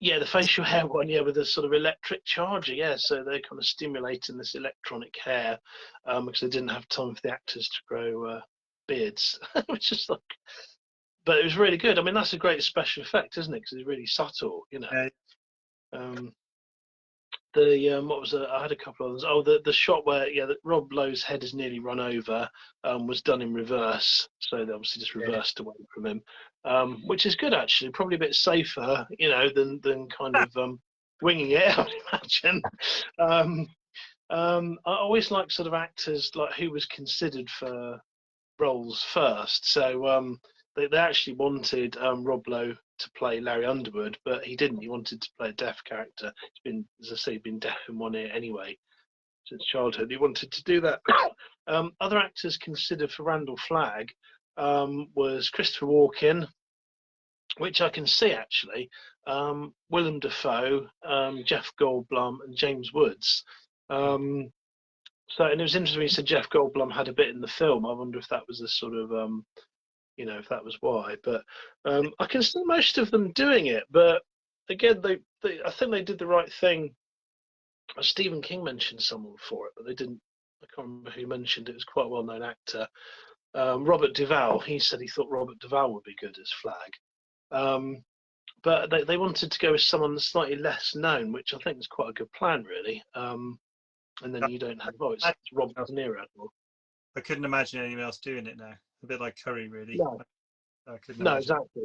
Speaker 2: Yeah, the facial hair one, yeah, with a sort of electric charger, yeah. So they're kind of stimulating this electronic hair because they didn't have time for the actors to grow beards, which is like, but it was really good. I mean, that's a great special effect, isn't it? Because it's really subtle, you know.
Speaker 1: Yeah.
Speaker 2: What was I had a couple of others. Oh, the shot where Rob Lowe's head is nearly run over was done in reverse, so they obviously just reversed away from him, which is good actually. Probably a bit safer, you know, than kind of winging it. I would imagine. I always like sort of actors like who was considered for roles first. So they actually wanted Rob Lowe to play Larry Underwood, but he didn't. He wanted to play a deaf character. He's been, as I say, been deaf in one ear anyway since childhood. He wanted to do that. Other actors considered for Randall Flagg was Christopher Walken, which I can see actually, Willem Dafoe, Jeff Goldblum, and James Woods. And it was interesting when you said Jeff Goldblum had a bit in the film. I wonder if that was a sort of, if that was why. But I can see most of them doing it. But again, I think they did the right thing. Stephen King mentioned someone for it, but they didn't. I can't remember who mentioned it. It was quite a well-known actor. Robert Duvall. He said he thought Robert Duvall would be good as Flagg. But they wanted to go with someone slightly less known, which I think is quite a good plan, really. And then you don't have it's Rob De Niro.
Speaker 1: I couldn't imagine anyone else doing it now. A bit like Curry, really.
Speaker 2: No,
Speaker 1: I couldn't
Speaker 2: no,
Speaker 1: imagine.
Speaker 2: exactly.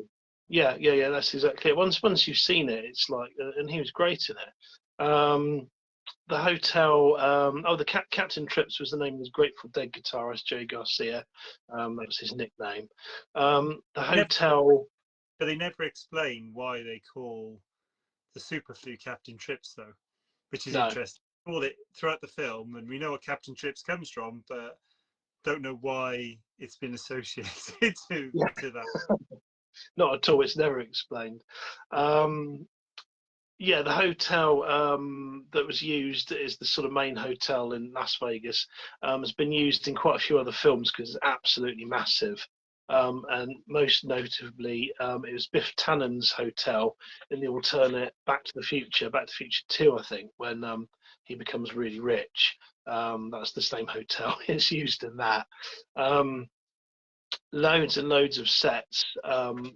Speaker 2: Yeah. That's exactly it. Once you've seen it, it's like, and he was great in it. The hotel. Captain Trips was the name of his Grateful Dead guitarist, Jerry Garcia. That was his nickname. The hotel.
Speaker 1: But they never explain why they call the super flu Captain Trips, though, which is interesting. Call it throughout the film, and we know what Captain Trips comes from, but don't know why it's been associated to that.
Speaker 2: Not at all. It's never explained. The hotel that was used is the sort of main hotel in Las Vegas. Has been used in quite a few other films because it's absolutely massive. And most notably, it was Biff Tannen's hotel in the alternate Back to the Future 2, I think, when he becomes really rich. That's the same hotel. It's used in that. Loads and loads of sets,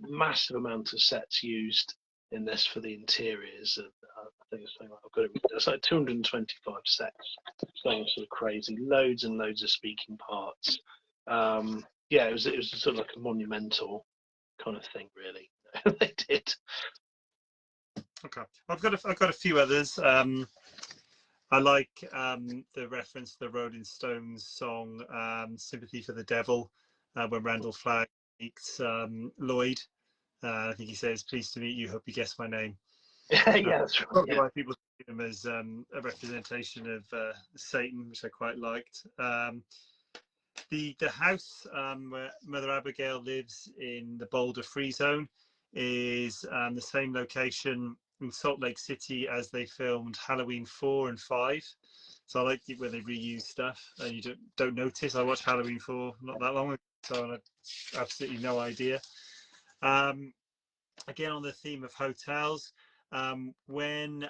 Speaker 2: massive amount of sets used in this for the interiors. I think it's something like, I've got it. It's like 225 sets. Something sort of crazy. Loads and loads of speaking parts. It was sort of like a monumental kind of thing, really. They did.
Speaker 1: Okay, I've got a few others. I like the reference to the Rolling Stones song "Sympathy for the Devil" when Randall Flagg meets Lloyd. I think he says, "Pleased to meet you. Hope you guess my name."
Speaker 2: Yeah, that's right.
Speaker 1: Probably why people see him as a representation of Satan, which I quite liked. The house where Mother Abigail lives in the Boulder Free Zone is the same location in Salt Lake City as they filmed Halloween 4 and 5. So I like it when they reuse stuff and you don't notice. I watched Halloween 4 not that long ago, so I had absolutely no idea. Again, on the theme of hotels, when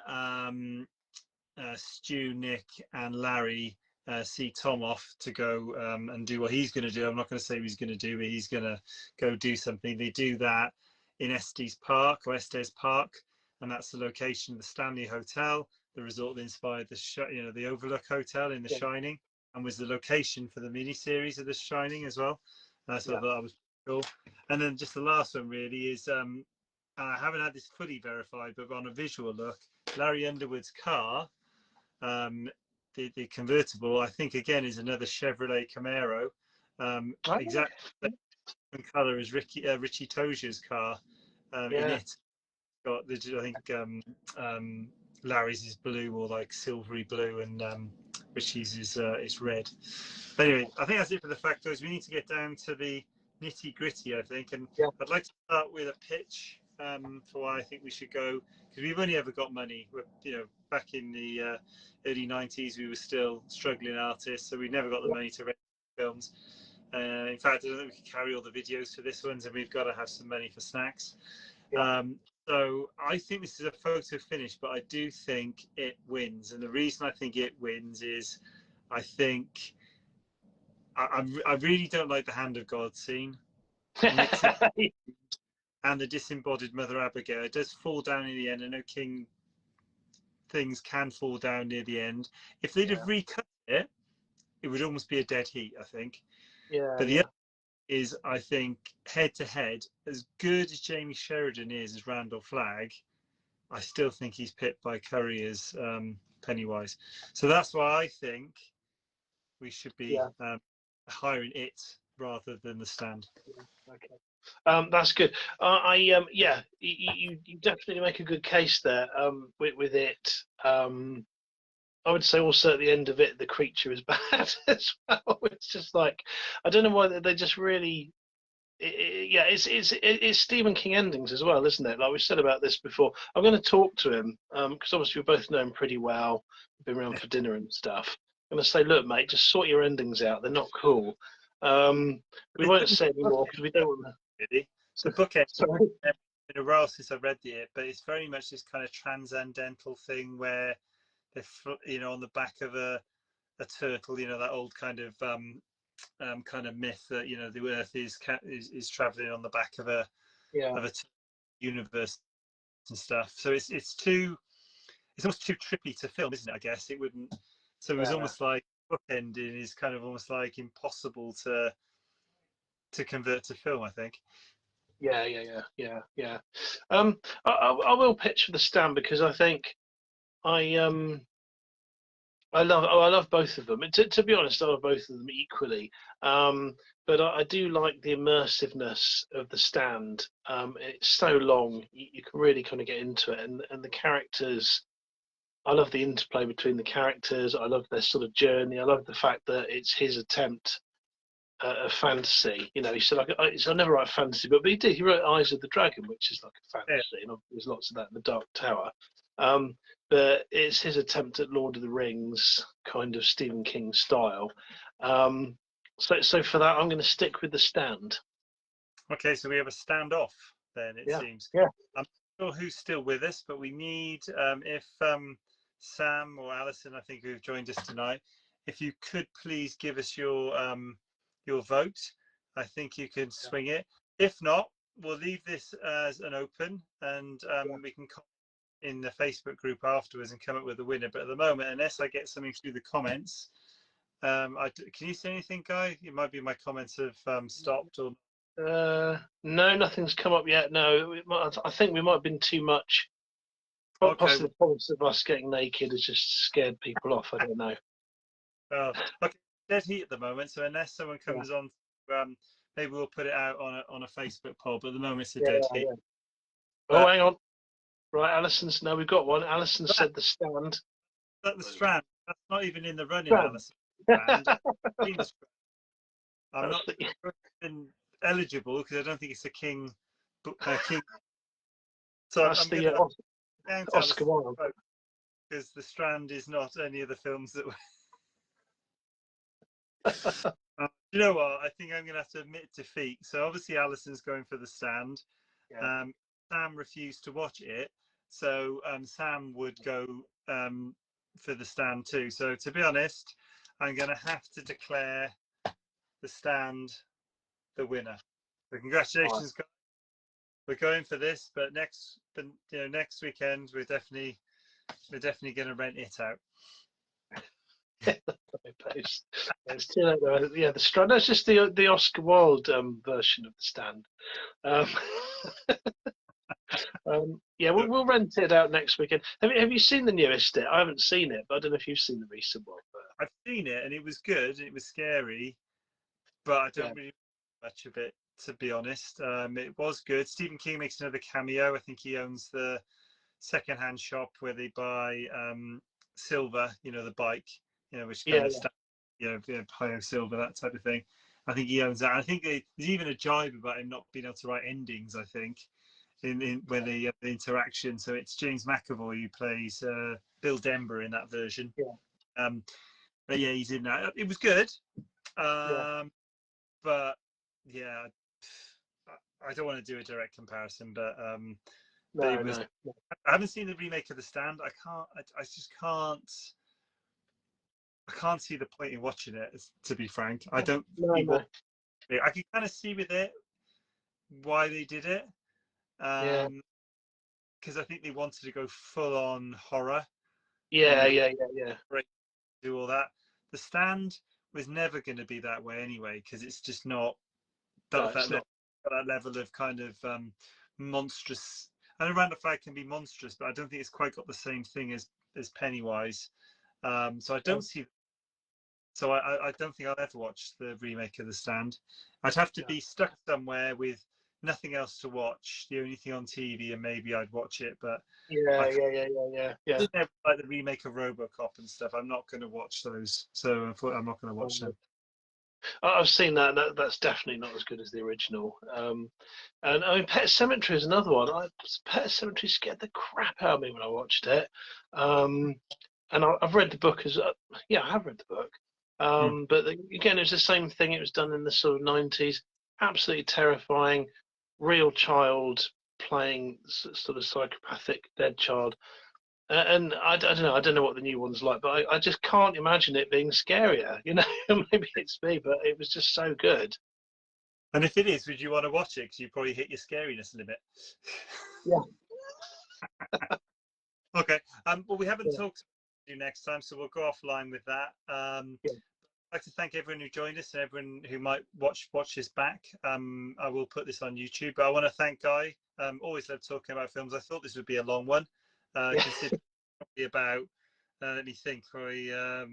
Speaker 1: Stu, Nick and Larry see Tom off to go and do what he's going to do. I'm not going to say what he's going to do, but he's going to go do something. They do that in Estes Park, and that's the location of the Stanley Hotel, the resort that inspired the Overlook Hotel in The Shining, and was the location for the miniseries of The Shining as well. So I thought that was cool. And then just the last one really is, I haven't had this fully verified, but on a visual look, Larry Underwood's car, the convertible, I think again is another Chevrolet Camaro, exact same colour as Richie Tozier's car in it. Got I think Larry's is blue or like silvery blue, and Richie's is red. But anyway, I think that's it for the factoids. We need to get down to the nitty gritty, I think, and I'd like to start with a pitch for why I think we should go, because we've only ever got money. Back in the early 90s, we were still struggling artists, so we never got the money to rent films. In fact, I don't think we can carry all the videos for this one, and we've got to have some money for snacks. So I think this is a photo finish, but I do think it wins. And the reason I think it wins is I think I really don't like the Hand of God scene. And the disembodied Mother Abigail. It does fall down in the end. I know King things can fall down near the end. If they'd have recut it, it would almost be a dead heat, I think. But the other is, I think, head to head, as good as Jamie Sheridan is as Randall Flagg, I still think he's pipped by Curry as Pennywise. So that's why I think we should be hiring it rather than the Stand.
Speaker 2: Okay. That's good. You definitely make a good case there with it. I would say also at the end of it, the creature is bad as well. It's just like, I don't know why they just really. It's Stephen King endings as well, isn't it? Like we said about this before. I'm going to talk to him because obviously we both know him pretty well. We've been around for dinner and stuff. I'm going to say, look, mate, just sort your endings out. They're not cool. We won't say anymore because we don't want to.
Speaker 1: Really, the book ends. It's been a while since I read it, but it's very much this kind of transcendental thing where they're, on the back of a turtle, that old kind of myth that the Earth is traveling on the back of a universe and stuff. So it's almost too trippy to film, isn't it? I guess it wouldn't. So it was almost like bookending is kind of almost like impossible to convert to film, I think.
Speaker 2: Yeah. I will pitch for the Stand because I think I love both of them. To be honest, I love both of them equally. But I do like the immersiveness of the Stand. It's so long, you can really kind of get into it, and the characters. I love the interplay between the characters. I love their sort of journey. I love the fact that it's his attempt at fantasy. He said, I never write fantasy, but he did. He wrote Eyes of the Dragon, which is like a fantasy, and there's lots of that in the Dark Tower. But it's his attempt at Lord of the Rings, kind of Stephen King style. So for that, I'm going to stick with the Stand.
Speaker 1: Okay, so we have a standoff then, it seems.
Speaker 2: Yeah.
Speaker 1: I'm not sure who's still with us, but we need, if Sam or Alison, I think, who've joined us tonight, if you could please give us your vote. I think you can swing it. If not, we'll leave this as an open, and we can comment in the Facebook group afterwards and come up with a winner. But at the moment, unless I get something through the comments, can you say anything, Guy? It might be my comments have stopped or.
Speaker 2: No, nothing's come up yet. No, I think we might have been too much.
Speaker 1: Okay.
Speaker 2: Possibly the points of us getting naked has just scared people off. I don't know.
Speaker 1: Okay, dead heat at the moment. So unless someone comes on, maybe we'll put it out on a Facebook poll. But at the moment, it's a dead heat.
Speaker 2: Oh, hang on. Right, Alison's. No, we've got one. Alison said the Stand.
Speaker 1: That's the Strand. That's not even in the running, Alison. I'm not even eligible because I don't think it's a King. King. So
Speaker 2: That's the Oscar one.
Speaker 1: Because the Strand is not any of the films that were. You know what? I think I'm going to have to admit defeat. So obviously Alison's going for the Stand.
Speaker 2: Yeah.
Speaker 1: Sam refused to watch it, so Sam would go for the Stand too. So to be honest, I'm going to have to declare the Stand the winner. So congratulations, guys. We're going for this, but next weekend we're definitely going to rent it out.
Speaker 2: It's too late though. Yeah, the Strand. That's just the Oscar Wilde version of the Stand. We'll rent it out next weekend. Have you seen the newest? I haven't seen it, but I don't know if you've seen the recent one. But...
Speaker 1: I've seen it, and it was good. It was scary, but I don't really know much of it, to be honest. It was good. Stephen King makes another cameo. I think he owns the second-hand shop where they buy silver, the bike, which kind of Ohio silver, that type of thing. I think he owns that. I think there's even a jibe about him not being able to write endings, I think, in when the interaction. So it's James McAvoy who plays Bill Denver in that version.
Speaker 2: Yeah.
Speaker 1: But yeah, he's in that. It was good.
Speaker 2: Yeah.
Speaker 1: But yeah, I don't want to do a direct comparison, but
Speaker 2: No,
Speaker 1: it was.
Speaker 2: no.
Speaker 1: I haven't seen the remake of The Stand. I can't. I just can't. I can't see the point in watching it. To be frank, I don't.
Speaker 2: No.
Speaker 1: I can kind of see with it why they did it.
Speaker 2: Yeah.
Speaker 1: Because I think they wanted to go full on horror.
Speaker 2: Yeah.
Speaker 1: Do all that. The Stand was never going to be that way anyway, because it's just not that level of kind of monstrous. I know Randall Flagg can be monstrous, but I don't think it's quite got the same thing as Pennywise. So I don't see. So I don't think I'll ever watch the remake of The Stand. I'd have to be stuck somewhere with nothing else to watch, the only thing on TV, and maybe I'd watch it. But
Speaker 2: Yeah.
Speaker 1: like the remake of RoboCop and stuff, I'm not going to watch those. So I'm not going to watch them.
Speaker 2: I've seen that. That's definitely not as good as the original. And I mean, Pet Sematary is another one. Pet Sematary scared the crap out of me when I watched it. And I've read the book as I have read the book. But again, it was the same thing. It was done in the sort of 90s. Absolutely terrifying. Real child playing sort of psychopathic dead child. And I don't know. I don't know what the new one's like, but I just can't imagine it being scarier. You know, maybe it's me, but it was just so good.
Speaker 1: And if it is, would you want to watch it? Because you probably hit your scariness limit.
Speaker 2: Yeah.
Speaker 1: Okay. Well, we haven't talked to you next time, so we'll go offline with that. I'd like to thank everyone who joined us and everyone who might watch this back. I will put this on YouTube, but I want to thank Guy. Always love talking about films. I thought this would be a long one. Considering probably about let me think, probably I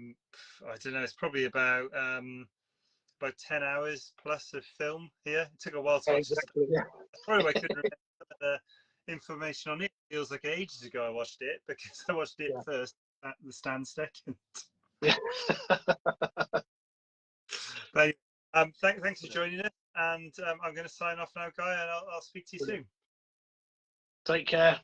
Speaker 1: don't know, it's probably about 10 hours plus of film here. It took a while to watch this. Probably I couldn't remember some of the information on it. It feels like ages ago I watched it, because I watched it first at The Stand second. But thanks for joining us, and I'm going to sign off now, Guy, and I'll speak to you soon.
Speaker 2: Take care.